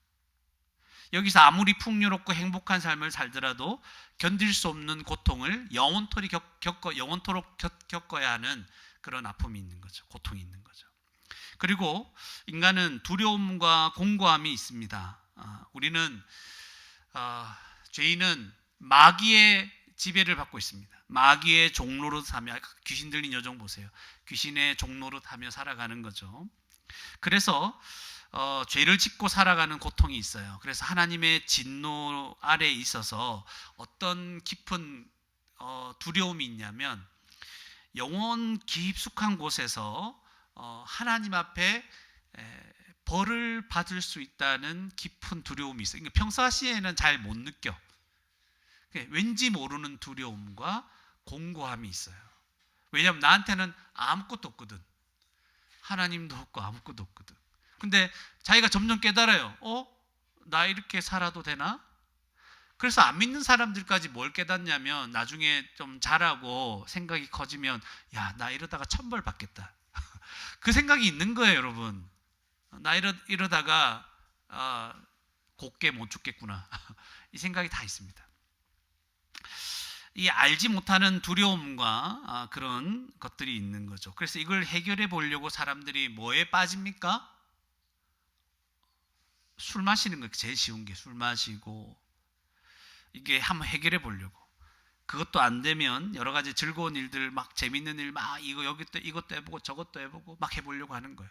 여기서 아무리 풍요롭고 행복한 삶을 살더라도 견딜 수 없는 고통을 영원토록 겪어야 하는 그런 아픔이 있는 거죠. 고통이 있는 거죠. 그리고 인간은 두려움과 공고함이 있습니다. 우리는 죄인은 마귀의 지배를 받고 있습니다. 마귀의 종로로 하며 귀신 들린 여종 보세요. 귀신의 종로로 하며 살아가는 거죠. 그래서 죄를 짓고 살아가는 고통이 있어요. 그래서 하나님의 진노 아래에 있어서 어떤 깊은 두려움이 있냐면 영원 깊숙한 곳에서 하나님 앞에 벌을 받을 수 있다는 깊은 두려움이 있어요. 그러니까 평상시에는 잘 못 느껴. 왠지 모르는 두려움과 공고함이 있어요. 왜냐하면 나한테는 아무것도 없거든. 하나님도 없고 아무것도 없거든. 근데 자기가 점점 깨달아요. 나 이렇게 살아도 되나? 그래서 안 믿는 사람들까지 뭘 깨닫냐면 나중에 좀 자라고 생각이 커지면 야, 나 이러다가 천벌 받겠다. 그 생각이 있는 거예요, 여러분. 나 이러다가 곱게 못 죽겠구나. 이 생각이 다 있습니다. 이 알지 못하는 두려움과 그런 것들이 있는 거죠. 그래서 이걸 해결해 보려고 사람들이 뭐에 빠집니까? 술 마시는 거 제일 쉬운 게 술 마시고 이게 한번 해결해 보려고. 그것도 안 되면 여러 가지 즐거운 일들 막 재밌는 일 막 이것도 해보고 저것도 해보고 막 해보려고 하는 거예요.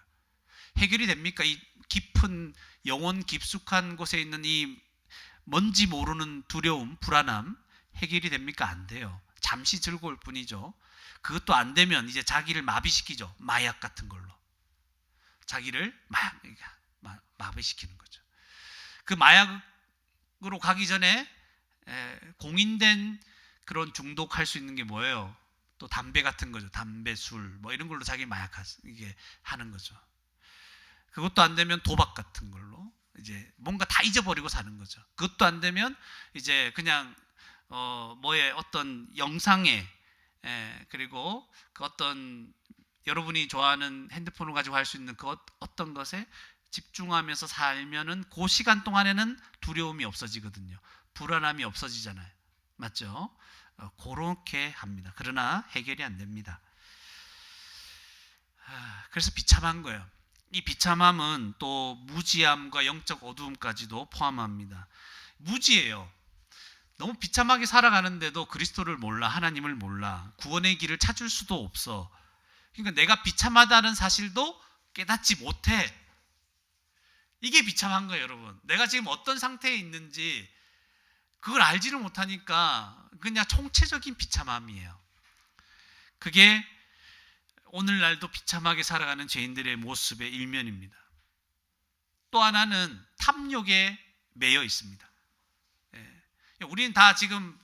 해결이 됩니까? 이 깊은 영혼 깊숙한 곳에 있는 이 뭔지 모르는 두려움, 불안함 해결이 됩니까? 안 돼요. 잠시 즐거울 뿐이죠. 그것도 안 되면 이제 자기를 마비시키죠. 마약 같은 걸로. 자기를 마비시키는 거죠. 그 마약으로 가기 전에 공인된 그런 중독할 수 있는 게 뭐예요? 또 담배 같은 거죠. 담배, 술 뭐 이런 걸로 자기 이게 하는 거죠. 그것도 안 되면 도박 같은 걸로 이제 뭔가 다 잊어버리고 사는 거죠. 그것도 안 되면 이제 그냥 어떤 영상에 그리고 그 어떤 여러분이 좋아하는 핸드폰을 가지고 할 수 있는 그 어떤 것에 집중하면서 살면은 그 시간 동안에는 두려움이 없어지거든요. 불안함이 없어지잖아요. 맞죠? 그렇게 합니다. 그러나 해결이 안 됩니다. 그래서 비참한 거예요. 이 비참함은 또 무지함과 영적 어두움까지도 포함합니다. 무지예요. 너무 비참하게 살아가는데도 그리스도를 몰라, 하나님을 몰라, 구원의 길을 찾을 수도 없어. 그러니까 내가 비참하다는 사실도 깨닫지 못해. 이게 비참한 거예요, 여러분. 내가 지금 어떤 상태에 있는지 그걸 알지를 못하니까 그냥 총체적인 비참함이에요. 그게 오늘날도 비참하게 살아가는 죄인들의 모습의 일면입니다. 또 하나는 탐욕에 매여 있습니다. 우리는 다 지금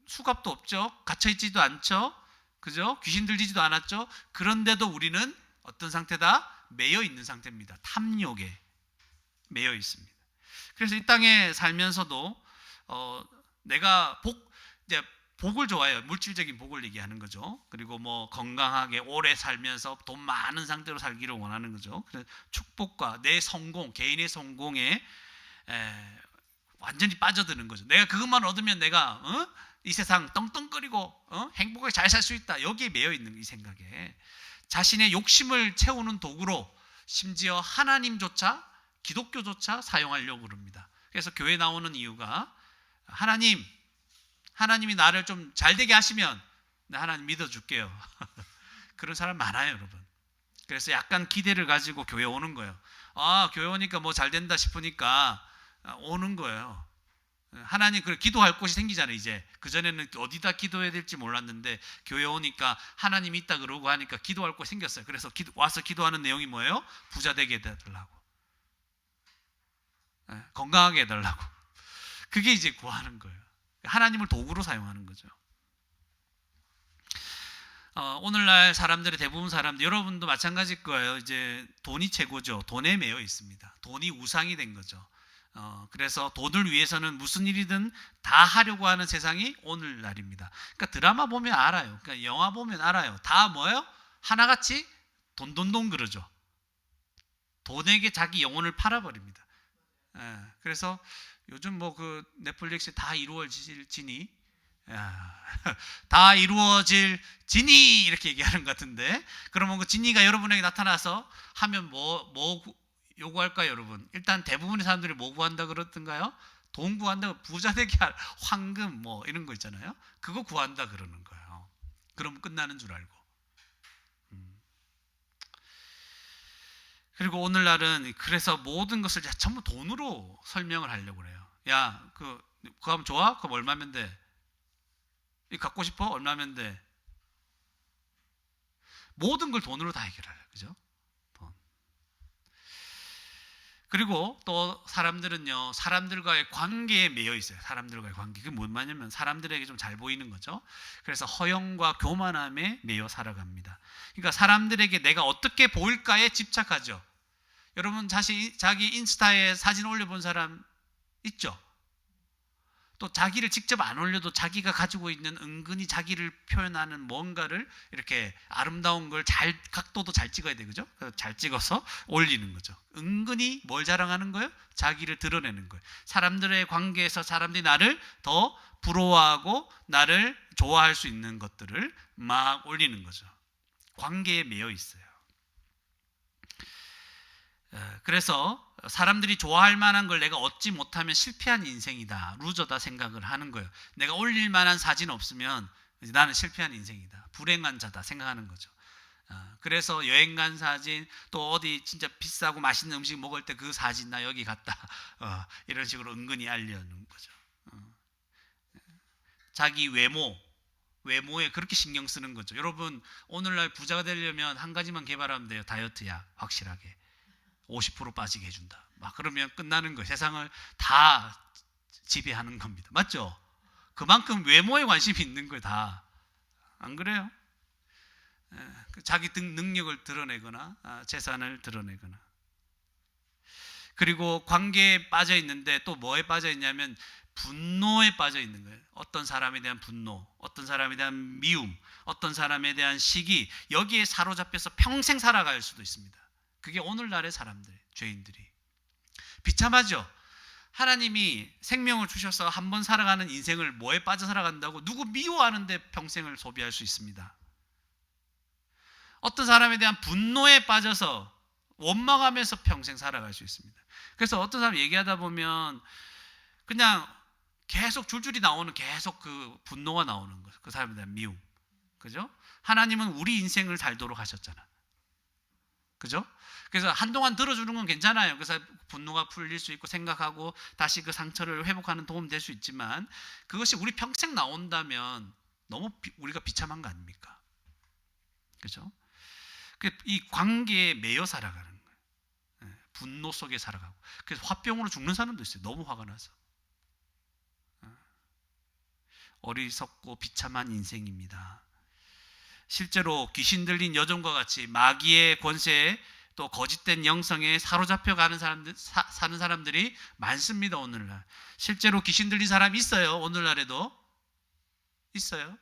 수갑도 없죠. 갇혀있지도 않죠. 그죠? 귀신 들리지도 않았죠. 그런데도 우리는 어떤 상태다? 매여 있는 상태입니다. 탐욕에 매여 있습니다. 그래서 이 땅에 살면서도 내가 복을 좋아해요. 물질적인 복을 얘기하는 거죠. 그리고 뭐 건강하게 오래 살면서 돈 많은 상태로 살기를 원하는 거죠. 그래서 축복과 내 성공, 개인의 성공에 완전히 빠져드는 거죠. 내가 그것만 얻으면 내가 이 세상 떵떵거리고 행복하게 잘 살 수 있다. 여기에 매여 있는 이 생각에 자신의 욕심을 채우는 도구로 심지어 하나님조차 기독교조차 사용하려고 그럽니다. 그래서 교회 나오는 이유가 하나님이 나를 좀 잘되게 하시면 하나님 믿어줄게요. 그런 사람 많아요, 여러분. 그래서 약간 기대를 가지고 교회 오는 거예요. 아, 교회 오니까 뭐 잘 된다 싶으니까 오는 거예요. 하나님, 그 기도할 곳이 생기잖아요. 이제 그전에는 어디다 기도해야 될지 몰랐는데 교회 오니까 하나님이 있다 그러고 하니까 기도할 곳이 생겼어요. 그래서 와서 기도하는 내용이 뭐예요? 부자 되게 해달라고, 건강하게 해달라고. 그게 이제 구하는 거예요. 하나님을 도구로 사용하는 거죠. 오늘날 사람들의 대부분 사람들, 여러분도 마찬가지일 거예요. 이제 돈이 최고죠. 돈에 매여 있습니다. 돈이 우상이 된 거죠. 그래서 돈을 위해서는 무슨 일이든 다 하려고 하는 세상이 오늘날입니다. 그러니까 드라마 보면 알아요. 그러니까 영화 보면 알아요. 다 뭐예요? 하나같이 돈돈돈 그러죠. 돈에게 자기 영혼을 팔아버립니다. 그래서 요즘 뭐 그 넷플릭스에 다 이루어지니, 다 이루어질 지니 이렇게 얘기하는 것 같은데, 그러면 그 지니가 여러분에게 나타나서 하면 뭐 요구할까요, 여러분? 일단 대부분의 사람들이 뭐 구한다 그러던가요? 돈 구한다, 부자 되게 할 황금 뭐 이런 거 있잖아요. 그거 구한다 그러는 거예요. 그럼 끝나는 줄 알고. 그리고 오늘날은 그래서 모든 것을 전부 돈으로 설명을 하려고 그래요. 야, 그거 하면 좋아? 그럼 얼마면 돼? 이거 갖고 싶어? 얼마면 돼? 모든 걸 돈으로 다 해결해요. 그죠? 돈. 그리고 또 사람들은요, 사람들과의 관계에 매여 있어요. 사람들과의 관계. 그게 뭔 말이냐면 사람들에게 좀 잘 보이는 거죠. 그래서 허영과 교만함에 매여 살아갑니다. 그러니까 사람들에게 내가 어떻게 보일까에 집착하죠. 여러분 자기 인스타에 사진 올려본 사람 있죠? 또 자기를 직접 안 올려도 자기가 가지고 있는 은근히 자기를 표현하는 뭔가를 이렇게 아름다운 걸 각도도 잘 찍어야 돼, 그죠? 잘 찍어서 올리는 거죠. 은근히 뭘 자랑하는 거예요? 자기를 드러내는 거예요. 사람들의 관계에서 사람들이 나를 더 부러워하고 나를 좋아할 수 있는 것들을 막 올리는 거죠. 관계에 매여 있어요. 그래서 사람들이 좋아할 만한 걸 내가 얻지 못하면 실패한 인생이다, 루저다 생각을 하는 거예요. 내가 올릴 만한 사진 없으면 나는 실패한 인생이다, 불행한 자다 생각하는 거죠. 그래서 여행 간 사진, 또 어디 진짜 비싸고 맛있는 음식 먹을 때 그 사진 나 여기 갔다, 이런 식으로 은근히 알려는 거죠. 자기 외모에 그렇게 신경 쓰는 거죠. 여러분, 오늘날 부자가 되려면 한 가지만 개발하면 돼요. 다이어트야, 확실하게 50% 빠지게 해준다. 막 그러면 끝나는 거예요. 세상을 다 지배하는 겁니다. 맞죠? 그만큼 외모에 관심이 있는 거예요. 다. 안 그래요? 자기 능력을 드러내거나 재산을 드러내거나. 그리고 관계에 빠져 있는데 또 뭐에 빠져 있냐면 분노에 빠져 있는 거예요. 어떤 사람에 대한 분노, 어떤 사람에 대한 미움, 어떤 사람에 대한 시기, 여기에 사로잡혀서 평생 살아갈 수도 있습니다. 그게 오늘날의 사람들, 죄인들이. 비참하죠? 하나님이 생명을 주셔서 한 번 살아가는 인생을 뭐에 빠져 살아간다고 누구 미워하는데 평생을 소비할 수 있습니다. 어떤 사람에 대한 분노에 빠져서 원망하면서 평생 살아갈 수 있습니다. 그래서 어떤 사람 얘기하다 보면 그냥 계속 줄줄이 나오는, 계속 그 분노가 나오는 거죠. 그 사람에 대한 미움. 그죠? 하나님은 우리 인생을 살도록 하셨잖아. 그죠? 그래서 한동안 들어주는 건 괜찮아요. 그래서 분노가 풀릴 수 있고 생각하고 다시 그 상처를 회복하는 도움 될 수 있지만, 그것이 우리 평생 나온다면 너무 우리가 비참한 거 아닙니까? 그죠? 이 관계에 매여 살아가는 거예요. 분노 속에 살아가고. 그래서 화병으로 죽는 사람도 있어요. 너무 화가 나서. 어리석고 비참한 인생입니다. 실제로 귀신 들린 여종과 같이 마귀의 권세에 또 거짓된 영성에 사로잡혀가는 사는 사람들이 많습니다. 오늘날 실제로 귀신 들린 사람이 있어요. 오늘날에도 있어요.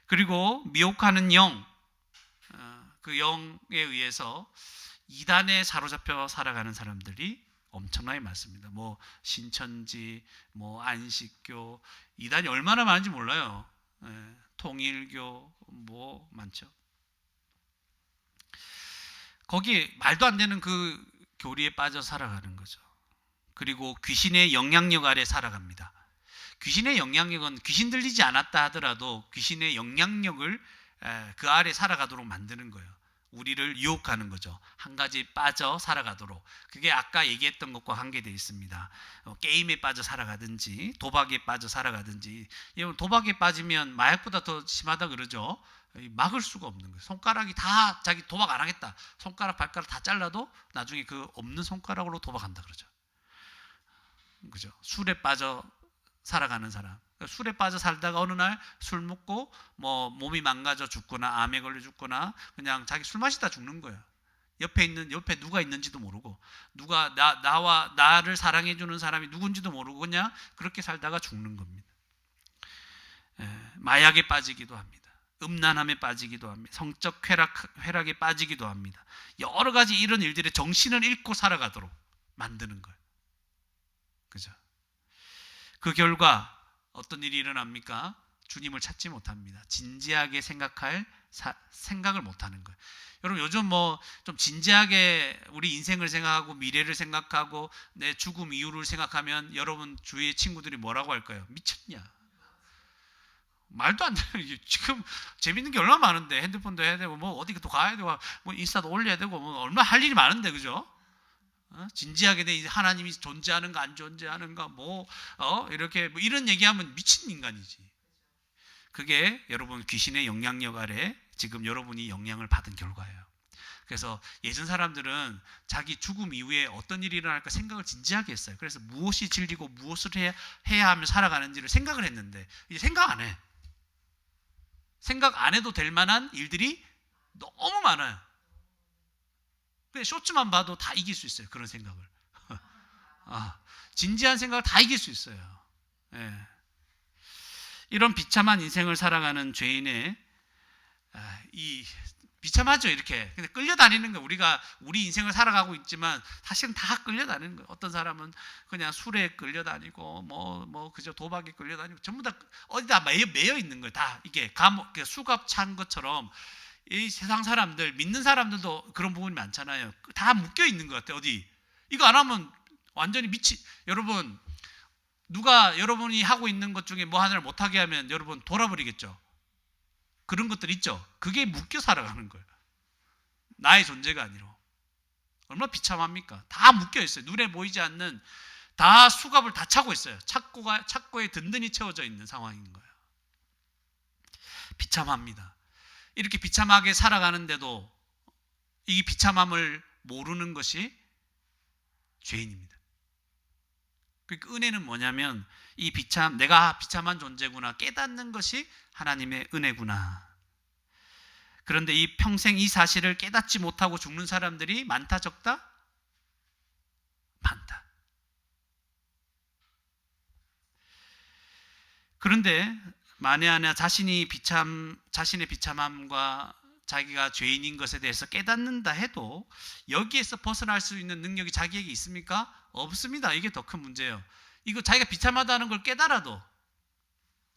그리고 미혹하는 영, 그 영에 의해서 이단에 사로잡혀 살아가는 사람들이 엄청나게 많습니다. 뭐 신천지, 뭐 안식교, 이단이 얼마나 많은지 몰라요. 통일교 뭐 많죠. 거기에 말도 안 되는 그 교리에 빠져 살아가는 거죠. 그리고 귀신의 영향력 아래 살아갑니다. 귀신의 영향력은 귀신 들리지 않았다 하더라도 귀신의 영향력을 그 아래 살아가도록 만드는 거예요. 우리를 유혹하는 거죠. 한 가지 빠져 살아가도록. 그게 아까 얘기했던 것과 관계되어 있습니다. 게임에 빠져 살아가든지 도박에 빠져 살아가든지. 도박에 빠지면 마약보다 더 심하다 그러죠. 막을 수가 없는 거예요. 손가락이 다 자기 도박 안 하겠다. 손가락 발가락 다 잘라도 나중에 그 없는 손가락으로 도박한다 그러죠. 그죠? 술에 빠져 살아가는 사람. 술에 빠져 살다가 어느 날 술 먹고 뭐 몸이 망가져 죽거나 암에 걸려 죽거나 그냥 자기 술 마시다 죽는 거예요. 옆에 누가 있는지도 모르고 누가 나와 나를 사랑해 주는 사람이 누군지도 모르고 그냥 그렇게 살다가 죽는 겁니다. 마약에 빠지기도 합니다. 음란함에 빠지기도 합니다. 성적 회락에 빠지기도 합니다. 여러 가지 이런 일들에 정신을 잃고 살아가도록 만드는 거예요. 그죠? 그 결과 어떤 일이 일어납니까? 주님을 찾지 못합니다. 진지하게 생각을 못하는 거예요. 여러분 요즘 뭐 좀 진지하게 우리 인생을 생각하고 미래를 생각하고 내 죽음 이후를 생각하면 여러분 주위의 친구들이 뭐라고 할까요? 미쳤냐? 말도 안 돼요. 지금 재밌는 게 얼마나 많은데 핸드폰도 해야 되고 뭐 어디 또 가야 되고 뭐 인스타도 올려야 되고 뭐 얼마나 할 일이 많은데 그죠? 진지하게 내 하나님이 존재하는가 안 존재하는가 뭐 이렇게 뭐 이런 얘기하면 미친 인간이지. 그게 여러분 귀신의 영향력 아래 지금 여러분이 영향을 받은 결과예요. 그래서 예전 사람들은 자기 죽음 이후에 어떤 일이 일어날까 생각을 진지하게 했어요. 그래서 무엇이 진리고 무엇을 해야 하며 살아가는지를 생각을 했는데 이제 생각 안 해. 생각 안 해도 될 만한 일들이 너무 많아요. 쇼츠만 봐도 다 이길 수 있어요. 그런 생각을. 진지한 생각을 다 이길 수 있어요. 예. 이런 비참한 인생을 살아가는 죄인의 이 비참하죠. 이렇게 근데 끌려다니는 거예요. 우리가 우리 인생을 살아가고 있지만 사실은 다 끌려다니는 거예요. 어떤 사람은 그냥 술에 끌려다니고 뭐 그저 도박에 끌려다니고 전부 다 어디다 매여 있는 거예요. 다 이게 수갑 찬 것처럼 이 세상 사람들 믿는 사람들도 그런 부분이 많잖아요. 다 묶여 있는 것 같아요. 어디 이거 안 하면 완전히 여러분 누가 여러분이 하고 있는 것 중에 뭐 하나를 못하게 하면 여러분 돌아버리겠죠. 그런 것들 있죠. 그게 묶여 살아가는 거예요. 나의 존재가 아니라. 얼마나 비참합니까? 다 묶여 있어요. 눈에 보이지 않는 다 수갑을 다 차고 있어요. 착고에 든든히 채워져 있는 상황인 거예요. 비참합니다. 이렇게 비참하게 살아가는데도 이 비참함을 모르는 것이 죄인입니다. 그러니까 은혜는 뭐냐면 내가 비참한 존재구나 깨닫는 것이 하나님의 은혜구나. 그런데 이 평생 이 사실을 깨닫지 못하고 죽는 사람들이 많다 적다? 많다. 그런데 만에 하나 자신의 비참함과 자기가 죄인인 것에 대해서 깨닫는다 해도 여기에서 벗어날 수 있는 능력이 자기에게 있습니까? 없습니다. 이게 더 큰 문제예요. 이거 자기가 비참하다는 걸 깨달아도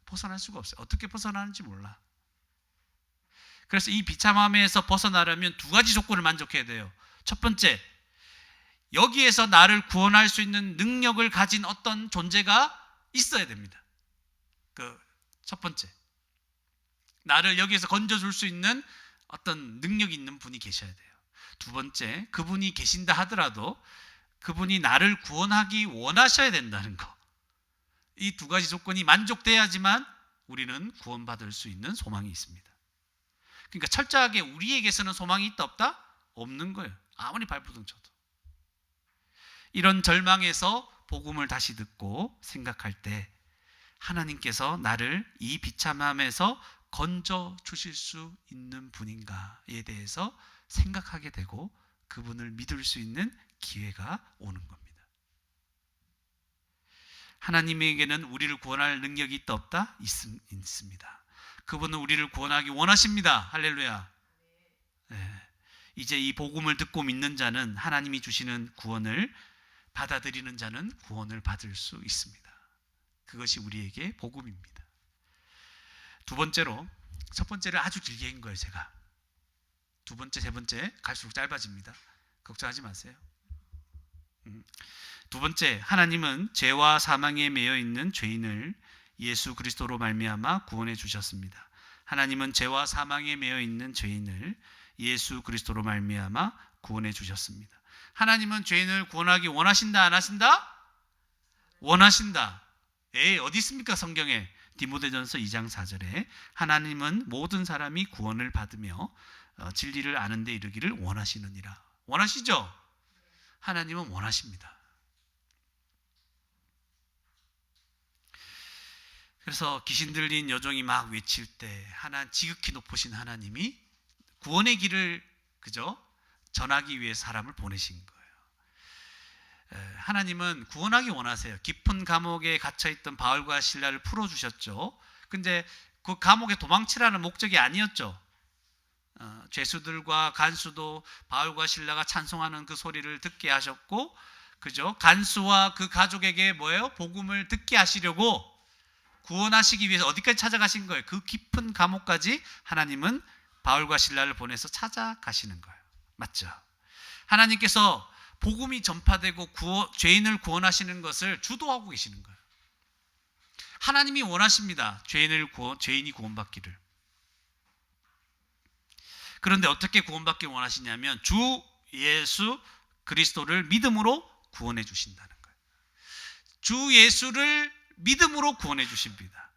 벗어날 수가 없어요. 어떻게 벗어나는지 몰라. 그래서 이 비참함에서 벗어나려면 두 가지 조건을 만족해야 돼요. 첫 번째, 여기에서 나를 구원할 수 있는 능력을 가진 어떤 존재가 있어야 됩니다. 첫 번째, 나를 여기에서 건져줄 수 있는 어떤 능력이 있는 분이 계셔야 돼요. 두 번째, 그분이 계신다 하더라도 그분이 나를 구원하기 원하셔야 된다는 거. 이 두 가지 조건이 만족돼야지만 우리는 구원받을 수 있는 소망이 있습니다. 그러니까 철저하게 우리에게서는 소망이 있다 없다? 없는 거예요. 아무리 발버둥 쳐도. 이런 절망에서 복음을 다시 듣고 생각할 때 하나님께서 나를 이 비참함에서 건져 주실 수 있는 분인가에 대해서 생각하게 되고 그분을 믿을 수 있는 기회가 오는 겁니다. 하나님에게는 우리를 구원할 능력이 있다 없다? 있습니다. 그분은 우리를 구원하기 원하십니다. 할렐루야. 네. 이제 이 복음을 듣고 믿는 자는 하나님이 주시는 구원을 받아들이는 자는 구원을 받을 수 있습니다. 그것이 우리에게 복음입니다. 두 번째로, 첫 번째를 아주 길게 한 거예요. 제가 두 번째, 세 번째 갈수록 짧아집니다. 걱정하지 마세요. 두 번째, 하나님은 죄와 사망에 매여 있는 죄인을 예수 그리스도로 말미암아 구원해 주셨습니다. 하나님은 죄와 사망에 매여 있는 죄인을 예수 그리스도로 말미암아 구원해 주셨습니다. 하나님은 죄인을 구원하기 원하신다, 안 하신다? 원하신다. 어디 있습니까? 성경에 디모데전서 2장 4절에 하나님은 모든 사람이 구원을 받으며 진리를 아는 데 이르기를 원하시느니라. 원하시죠? 하나님은 원하십니다. 그래서 귀신 들린 여종이 막 외칠 때 지극히 높으신 하나님이 구원의 길을 그저 전하기 위해 사람을 보내신 거예요. 하나님은 구원하기 원하세요. 깊은 감옥에 갇혀있던 바울과 실라를 풀어주셨죠. 근데 그 감옥에 도망치라는 목적이 아니었죠. 죄수들과 간수도 바울과 실라가 찬송하는 그 소리를 듣게 하셨고, 그죠? 간수와 그 가족에게 뭐예요? 복음을 듣게 하시려고 구원하시기 위해서 어디까지 찾아가신 거예요? 그 깊은 감옥까지 하나님은 바울과 실라를 보내서 찾아가시는 거예요. 맞죠? 하나님께서 복음이 전파되고 죄인을 구원하시는 것을 주도하고 계시는 거예요. 하나님이 원하십니다. 죄인이 구원받기를. 그런데 어떻게 구원받기를 원하시냐면 주 예수 그리스도를 믿음으로 구원해 주신다는 거예요. 주 예수를 믿음으로 구원해 주십니다.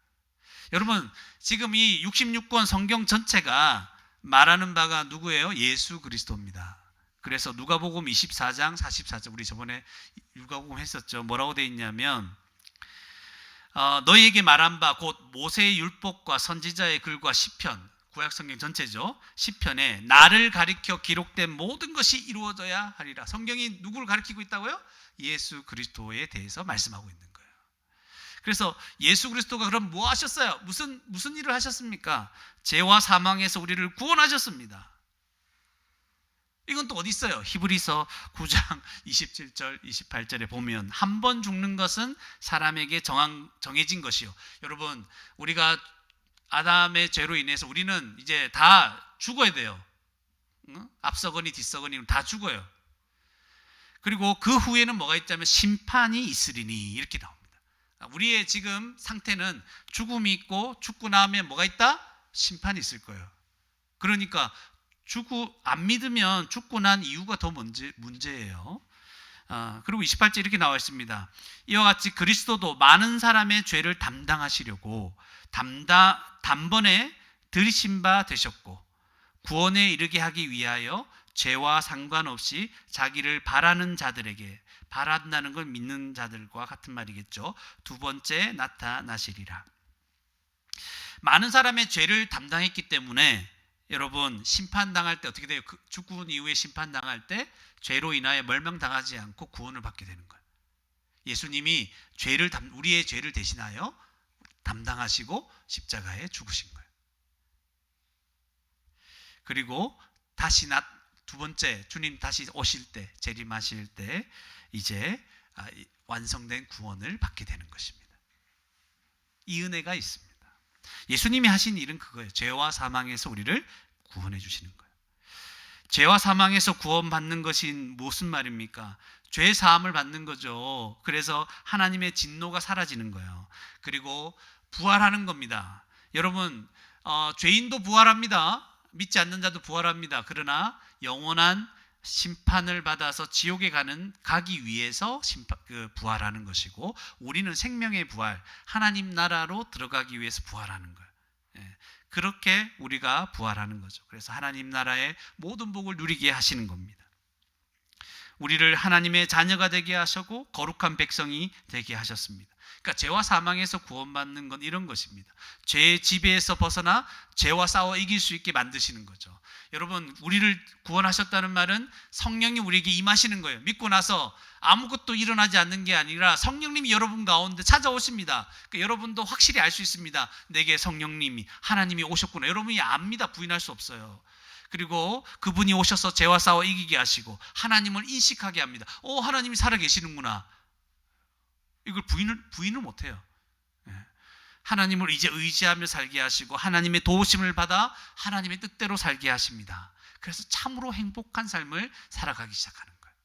여러분, 지금 이 66권 성경 전체가 말하는 바가 누구예요? 예수 그리스도입니다. 그래서 누가복음 24장 44절, 우리 저번에 누가복음 했었죠. 뭐라고 돼 있냐면 너희에게 말한 바 곧 모세의 율법과 선지자의 글과 시편, 구약성경 전체죠. 시편에 나를 가리켜 기록된 모든 것이 이루어져야 하리라. 성경이 누구를 가리키고 있다고요? 예수 그리스도에 대해서 말씀하고 있는 거예요. 그래서 예수 그리스도가 그럼 뭐 하셨어요? 무슨 일을 하셨습니까? 죄와 사망에서 우리를 구원하셨습니다. 이건 또 어디 있어요? 히브리서 9장 27절 28절에 보면 한 번 죽는 것은 사람에게 정해진 것이요. 여러분, 우리가 아담의 죄로 인해서 우리는 이제 다 죽어야 돼요. 앞서거니 뒤서거니 다 죽어요. 그리고 그 후에는 뭐가 있다면 심판이 있으리니 이렇게 나옵니다. 우리의 지금 상태는 죽음이 있고 죽고 나면 뭐가 있다? 심판이 있을 거예요. 그러니까 안 믿으면 죽고 난 이유가 더 문제예요. 그리고 28절 이렇게 나와 있습니다. 이와 같이 그리스도도 많은 사람의 죄를 담당하시려고 단번에 들이신 바 되셨고 구원에 이르게 하기 위하여 죄와 상관없이 자기를 바라는 자들에게, 바란다는 걸 믿는 자들과 같은 말이겠죠. 두 번째 나타나시리라. 많은 사람의 죄를 담당했기 때문에 여러분, 심판당할 때 어떻게 돼요? 죽고 이후에 심판당할 때 죄로 인하여 멸망당하지 않고 구원을 받게 되는 거예요. 예수님이 우리의 죄를 대신하여 담당하시고 십자가에 죽으신 거예요. 그리고 다시 두 번째, 주님 다시 오실 때, 재림하실 때 이제 완성된 구원을 받게 되는 것입니다. 이 은혜가 있습니다. 예수님이 하신 일은 그거예요. 죄와 사망에서 우리를 구원해 주시는 거예요. 죄와 사망에서 구원받는 것이 무슨 말입니까? 죄 사함을 받는 거죠. 그래서 하나님의 진노가 사라지는 거예요. 그리고 부활하는 겁니다. 여러분, 죄인도 부활합니다. 믿지 않는 자도 부활합니다. 그러나 영원한 심판을 받아서 지옥에 가기 위해서 부활하는 것이고, 우리는 생명의 부활, 하나님 나라로 들어가기 위해서 부활하는 거예요. 그렇게 우리가 부활하는 거죠. 그래서 하나님 나라의 모든 복을 누리게 하시는 겁니다. 우리를 하나님의 자녀가 되게 하시고 거룩한 백성이 되게 하셨습니다. 그러니까 죄와 사망에서 구원받는 건 이런 것입니다. 죄의 지배에서 벗어나 죄와 싸워 이길 수 있게 만드시는 거죠. 여러분, 우리를 구원하셨다는 말은 성령이 우리에게 임하시는 거예요. 믿고 나서 아무것도 일어나지 않는 게 아니라 성령님이 여러분 가운데 찾아오십니다. 그러니까 여러분도 확실히 알 수 있습니다. 내게 성령님이, 하나님이 오셨구나. 여러분이 압니다. 부인할 수 없어요. 그리고 그분이 오셔서 죄와 싸워 이기게 하시고 하나님을 인식하게 합니다. 하나님이 살아계시는구나. 이걸 부인을 못해요. 하나님을 이제 의지하며 살게 하시고 하나님의 도우심을 받아 하나님의 뜻대로 살게 하십니다. 그래서 참으로 행복한 삶을 살아가기 시작하는 거예요.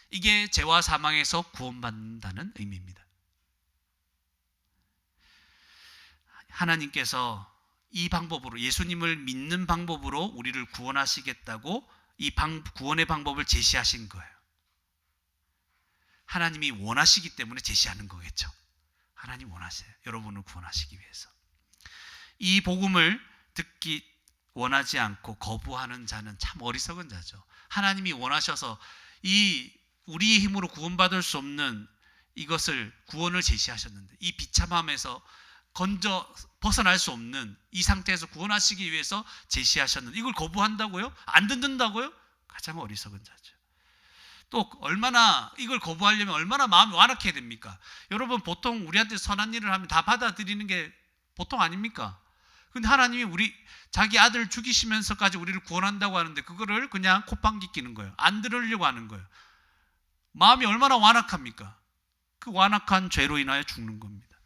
이게 죄와 사망에서 구원받는다는 의미입니다. 하나님께서 이 방법으로, 예수님을 믿는 방법으로 우리를 구원하시겠다고 이 구원의 방법을 제시하신 거예요. 하나님이 원하시기 때문에 제시하는 거겠죠. 하나님 원하세요. 여러분을 구원하시기 위해서. 이 복음을 듣기 원하지 않고 거부하는 자는 참 어리석은 자죠. 하나님이 원하셔서 이 우리의 힘으로 구원받을 수 없는 이것을, 구원을 제시하셨는데, 이 비참함에서 벗어날 수 없는 이 상태에서 구원하시기 위해서 제시하셨는데, 이걸 거부한다고요? 안 듣는다고요? 가장 어리석은 자죠. 또 얼마나, 이걸 거부하려면 얼마나 마음이 완악해야 됩니까? 여러분, 보통 우리한테 선한 일을 하면 다 받아들이는 게 보통 아닙니까? 근데 하나님이 자기 아들을 죽이시면서까지 우리를 구원한다고 하는데, 그거를 그냥 콧방귀 끼는 거예요. 안 들으려고 하는 거예요. 마음이 얼마나 완악합니까? 그 완악한 죄로 인하여 죽는 겁니다.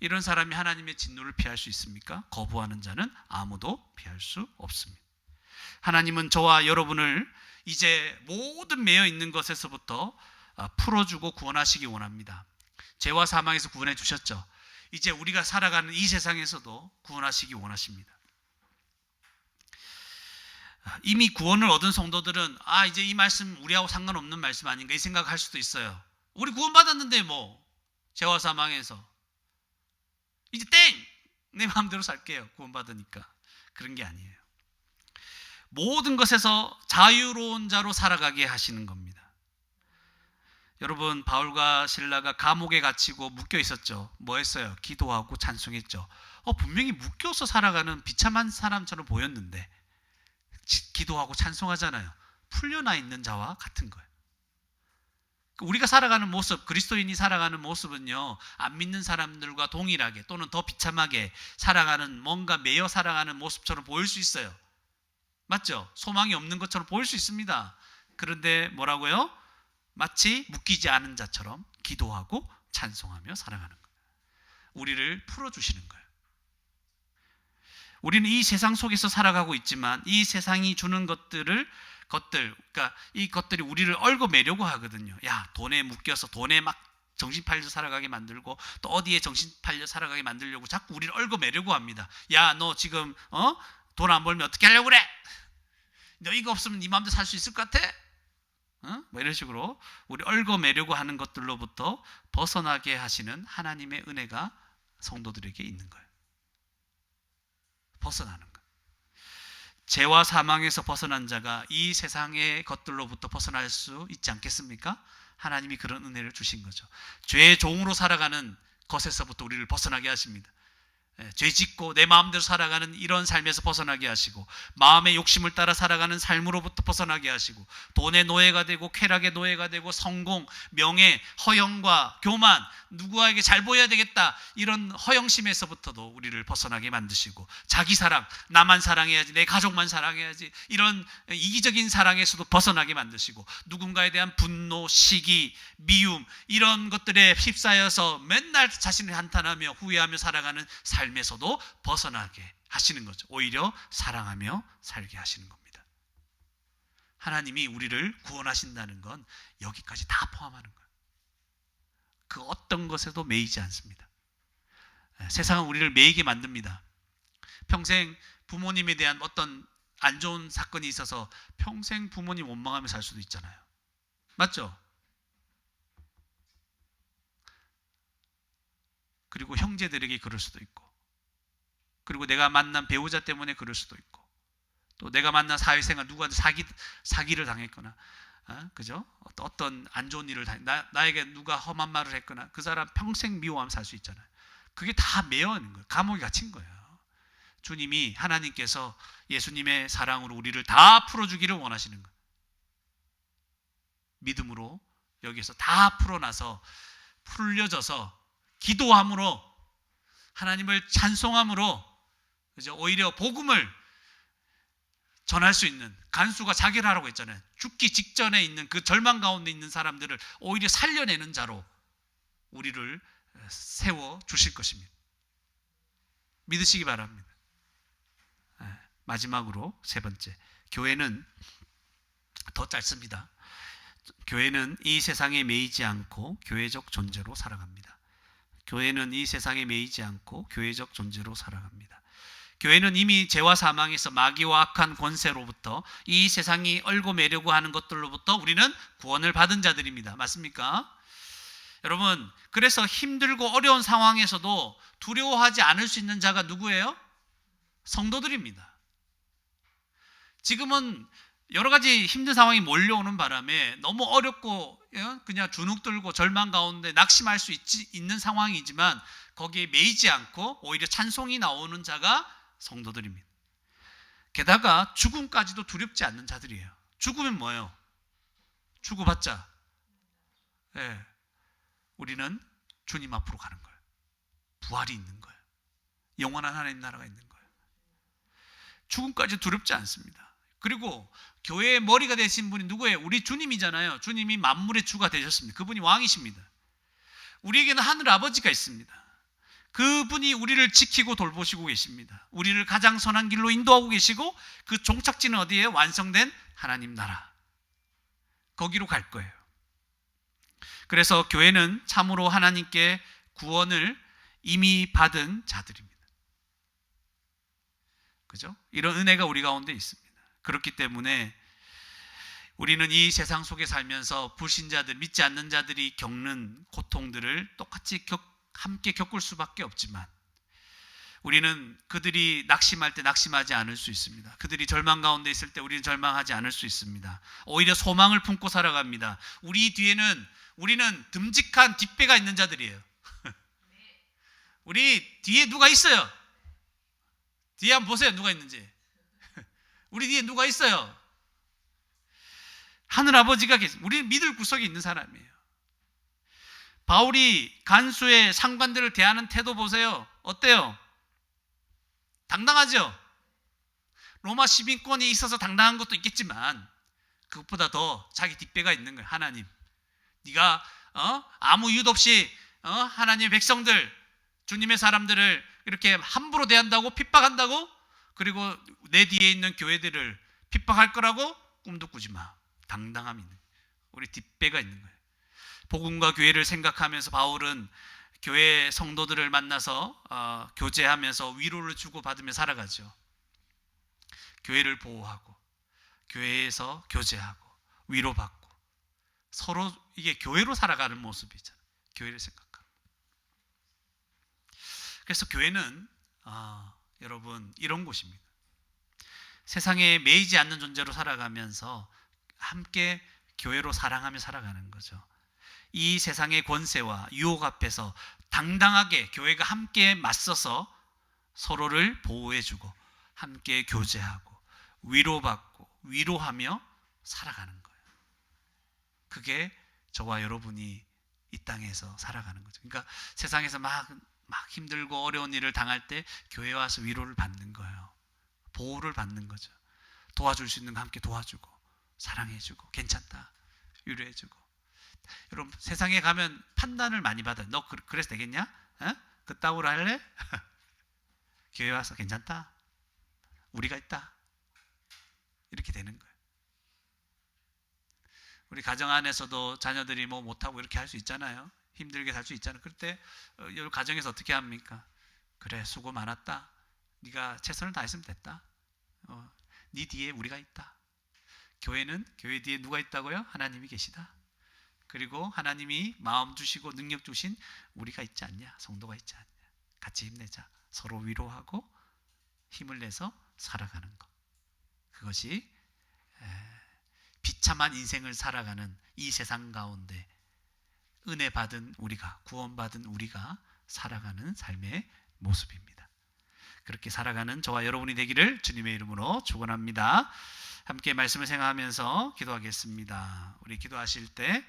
이런 사람이 하나님의 진노를 피할 수 있습니까? 거부하는 자는 아무도 피할 수 없습니다. 하나님은 저와 여러분을 이제 모든 매여 있는 것에서부터 풀어주고 구원하시기 원합니다. 죄와 사망에서 구원해 주셨죠. 이제 우리가 살아가는 이 세상에서도 구원하시기 원하십니다. 이미 구원을 얻은 성도들은 이제 이 말씀 우리하고 상관없는 말씀 아닌가 이 생각할 수도 있어요. 우리 구원받았는데 뭐 죄와 사망에서 이제 내 마음대로 살게요. 구원받으니까. 그런 게 아니에요. 모든 것에서 자유로운 자로 살아가게 하시는 겁니다. 여러분, 바울과 실라가 감옥에 갇히고 묶여 있었죠. 뭐 했어요? 기도하고 찬송했죠. 분명히 묶여서 살아가는 비참한 사람처럼 보였는데 기도하고 찬송하잖아요. 풀려나 있는 자와 같은 거예요. 우리가 살아가는 모습, 그리스도인이 살아가는 모습은요, 안 믿는 사람들과 동일하게 또는 더 비참하게 살아가는, 뭔가 매여 살아가는 모습처럼 보일 수 있어요. 맞죠? 소망이 없는 것처럼 보일 수 있습니다. 그런데 뭐라고요? 마치 묶이지 않은 자처럼 기도하고 찬송하며 살아가는 거예요. 우리를 풀어주시는 거예요. 우리는 이 세상 속에서 살아가고 있지만 이 세상이 주는 그러니까 이 것들이 우리를 얽어매려고 하거든요. 야, 돈에 묶여서 돈에 막 정신 팔려 살아가게 만들고, 또 어디에 정신 팔려 살아가게 만들려고 자꾸 우리를 얽어매려고 합니다. 야, 너 지금 돈 안 벌면 어떻게 하려고 그래? 너 이거 없으면 네 마음대로 살 수 있을 것 같아? 뭐 이런 식으로 우리 얽어매려고 하는 것들로부터 벗어나게 하시는 하나님의 은혜가 성도들에게 있는 거예요. 벗어나는 거예요. 죄와 사망에서 벗어난 자가 이 세상의 것들로부터 벗어날 수 있지 않겠습니까? 하나님이 그런 은혜를 주신 거죠. 죄의 종으로 살아가는 것에서부터 우리를 벗어나게 하십니다. 죄 짓고 내 마음대로 살아가는 이런 삶에서 벗어나게 하시고, 마음의 욕심을 따라 살아가는 삶으로부터 벗어나게 하시고, 돈의 노예가 되고 쾌락의 노예가 되고 성공, 명예, 허영과 교만, 누구에게 잘 보여야 되겠다 이런 허영심에서부터도 우리를 벗어나게 만드시고, 자기 사랑, 나만 사랑해야지, 내 가족만 사랑해야지 이런 이기적인 사랑에서도 벗어나게 만드시고, 누군가에 대한 분노, 시기, 미움 이런 것들에 휩싸여서 맨날 자신을 한탄하며 후회하며 살아가는 삶에서도 벗어나게 하시는 거죠. 오히려 사랑하며 살게 하시는 겁니다. 하나님이 우리를 구원하신다는 건 여기까지 다 포함하는 거예요. 그 어떤 것에도 매이지 않습니다. 세상은 우리를 매이게 만듭니다. 평생 부모님에 대한 어떤 안 좋은 사건이 있어서 평생 부모님 원망하며 살 수도 있잖아요. 맞죠? 그리고 형제들에게 그럴 수도 있고, 그리고 내가 만난 배우자 때문에 그럴 수도 있고, 또 내가 만난 사회생활 누구한테 사기를 당했거나, 그죠? 어떤 안 좋은 일을 나에게 누가 험한 말을 했거나 그 사람 평생 미워하면서 살 수 있잖아요. 그게 다 매여 있는 거예요. 감옥에 갇힌 거예요. 주님이, 하나님께서 예수님의 사랑으로 우리를 다 풀어주기를 원하시는 거예요. 믿음으로 여기서 다 풀어나서 풀려져서 기도함으로, 하나님을 찬송함으로, 그죠? 오히려 복음을 전할 수 있는, 간수가 자기를 하라고 했잖아요. 죽기 직전에 있는 그 절망 가운데 있는 사람들을 오히려 살려내는 자로 우리를 세워 주실 것입니다. 믿으시기 바랍니다. 마지막으로 세 번째, 교회는 더 짧습니다. 교회는 이 세상에 매이지 않고 교회적 존재로 살아갑니다. 교회는 이 세상에 매이지 않고 교회적 존재로 살아갑니다. 교회는 이미 죄와 사망에서 마귀와 악한 권세로부터 이 세상이 얼고 매려고 하는 것들로부터 우리는 구원을 받은 자들입니다. 맞습니까? 여러분, 그래서 힘들고 어려운 상황에서도 두려워하지 않을 수 있는 자가 누구예요? 성도들입니다. 지금은 여러 가지 힘든 상황이 몰려오는 바람에 너무 어렵고 그냥 주눅 들고 절망 가운데 낙심할 수 있는 상황이지만 거기에 매이지 않고 오히려 찬송이 나오는 자가 성도들입니다. 게다가 죽음까지도 두렵지 않는 자들이에요. 죽으면 뭐예요? 죽어봤자 우리는 주님 앞으로 가는 거예요. 부활이 있는 거예요. 영원한 하나님 나라가 있는 거예요. 죽음까지 두렵지 않습니다. 그리고 교회의 머리가 되신 분이 누구예요? 우리 주님이잖아요. 주님이 만물의 주가 되셨습니다. 그분이 왕이십니다. 우리에게는 하늘 아버지가 있습니다. 그분이 우리를 지키고 돌보시고 계십니다. 우리를 가장 선한 길로 인도하고 계시고 그 종착지는 어디예요? 완성된 하나님 나라. 거기로 갈 거예요. 그래서 교회는 참으로 하나님께 구원을 이미 받은 자들입니다. 그죠? 이런 은혜가 우리 가운데 있습니다. 그렇기 때문에 우리는 이 세상 속에 살면서 불신자들, 믿지 않는 자들이 겪는 고통들을 똑같이 함께 겪을 수밖에 없지만 우리는 그들이 낙심할 때 낙심하지 않을 수 있습니다. 그들이 절망 가운데 있을 때 우리는 절망하지 않을 수 있습니다. 오히려 소망을 품고 살아갑니다. 우리 뒤에는 우리는 듬직한 뒷배가 있는 자들이에요. 우리 뒤에 누가 있어요? 뒤에 한번 보세요. 누가 있는지. 우리 뒤에 누가 있어요? 하늘 아버지가 계십니다. 우리는 믿을 구석에 있는 사람이에요. 바울이 간수의 상관들을 대하는 태도 보세요. 어때요? 당당하죠? 로마 시민권이 있어서 당당한 것도 있겠지만 그것보다 더 자기 뒷배가 있는 거예요. 하나님, 네가 아무 이유 없이 하나님의 백성들, 주님의 사람들을 이렇게 함부로 대한다고, 핍박한다고, 그리고 내 뒤에 있는 교회들을 핍박할 거라고 꿈도 꾸지 마. 당당함이 있는 거예요. 우리 뒷배가 있는 거예요. 복음과 교회를 생각하면서 바울은 교회 성도들을 만나서 교제하면서 위로를 주고받으며 살아가죠. 교회를 보호하고 교회에서 교제하고 위로받고 서로 이게 교회로 살아가는 모습이잖아요. 교회를 생각하고. 그래서 교회는 여러분 이런 곳입니다. 세상에 매이지 않는 존재로 살아가면서 함께 교회로 사랑하며 살아가는 거죠. 이 세상의 권세와 유혹 앞에서 당당하게 교회가 함께 맞서서 서로를 보호해주고 함께 교제하고 위로받고 위로하며 살아가는 거예요. 그게 저와 여러분이 이 땅에서 살아가는 거죠. 그러니까 세상에서 막 힘들고 어려운 일을 당할 때 교회에 와서 위로를 받는 거예요. 보호를 받는 거죠. 도와줄 수 있는 거 함께 도와주고 사랑해주고 괜찮다 위로해주고. 여러분 세상에 가면 판단을 많이 받아요. 너 그래서 되겠냐? 그따구로 할래? 교회 와서 괜찮다. 우리가 있다. 이렇게 되는 거예요. 우리 가정 안에서도 자녀들이 뭐 못하고 이렇게 할 수 있잖아요. 힘들게 살 수 있잖아요. 그럴 때 가정에서 어떻게 합니까? 그래 수고 많았다. 네가 최선을 다했으면 됐다. 네 뒤에 우리가 있다. 교회는 교회 뒤에 누가 있다고요? 하나님이 계시다. 그리고 하나님이 마음 주시고 능력 주신 우리가 있지 않냐? 성도가 있지 않냐? 같이 힘내자. 서로 위로하고 힘을 내서 살아가는 것. 그것이 비참한 인생을 살아가는 이 세상 가운데 은혜 받은 우리가, 구원받은 우리가 살아가는 삶의 모습입니다. 그렇게 살아가는 저와 여러분이 되기를 주님의 이름으로 축원합니다. 함께 말씀을 생각하면서 기도하겠습니다. 우리 기도하실 때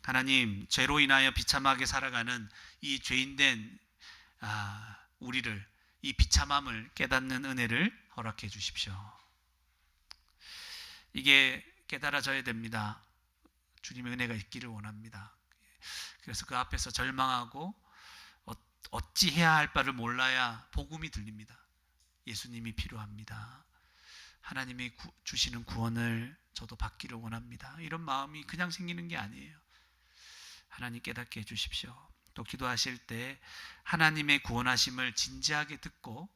하나님, 죄로 인하여 비참하게 살아가는 이 죄인된 우리를, 이 비참함을 깨닫는 은혜를 허락해 주십시오. 이게 깨달아져야 됩니다. 주님의 은혜가 있기를 원합니다. 그래서 그 앞에서 절망하고 어찌 해야 할 바를 몰라야 복음이 들립니다. 예수님이 필요합니다. 하나님이 주시는 구원을 저도 받기를 원합니다. 이런 마음이 그냥 생기는 게 아니에요. 하나님 깨닫게 해주십시오. 또 기도하실 때 하나님의 구원하심을 진지하게 듣고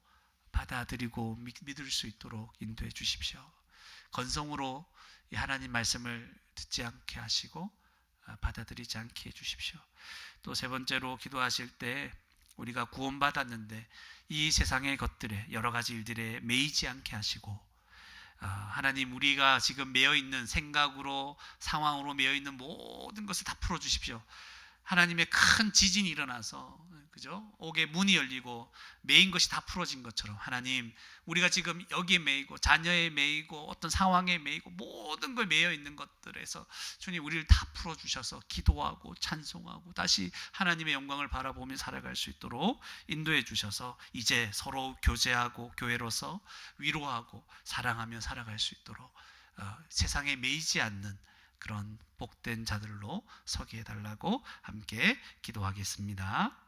받아들이고 믿을 수 있도록 인도해 주십시오. 건성으로 이 하나님 말씀을 듣지 않게 하시고 받아들이지 않게 해 주십시오. 또 세 번째로 기도하실 때 우리가 구원받았는데 이 세상의 것들에 여러 가지 일들에 매이지 않게 하시고 하나님 우리가 지금 매여 있는 생각으로 상황으로 매여 있는 모든 것을 다 풀어 주십시오. 하나님의 큰 지진이 일어나서 그죠? 옥의 문이 열리고 매인 것이 다 풀어진 것처럼 하나님 우리가 지금 여기에 매이고 자녀에 매이고 어떤 상황에 매이고 모든 걸 매여 있는 것들에서 주님 우리를 다 풀어주셔서 기도하고 찬송하고 다시 하나님의 영광을 바라보며 살아갈 수 있도록 인도해 주셔서 이제 서로 교제하고 교회로서 위로하고 사랑하며 살아갈 수 있도록 세상에 매이지 않는 그런 복된 자들로 서게 해달라고 함께 기도하겠습니다.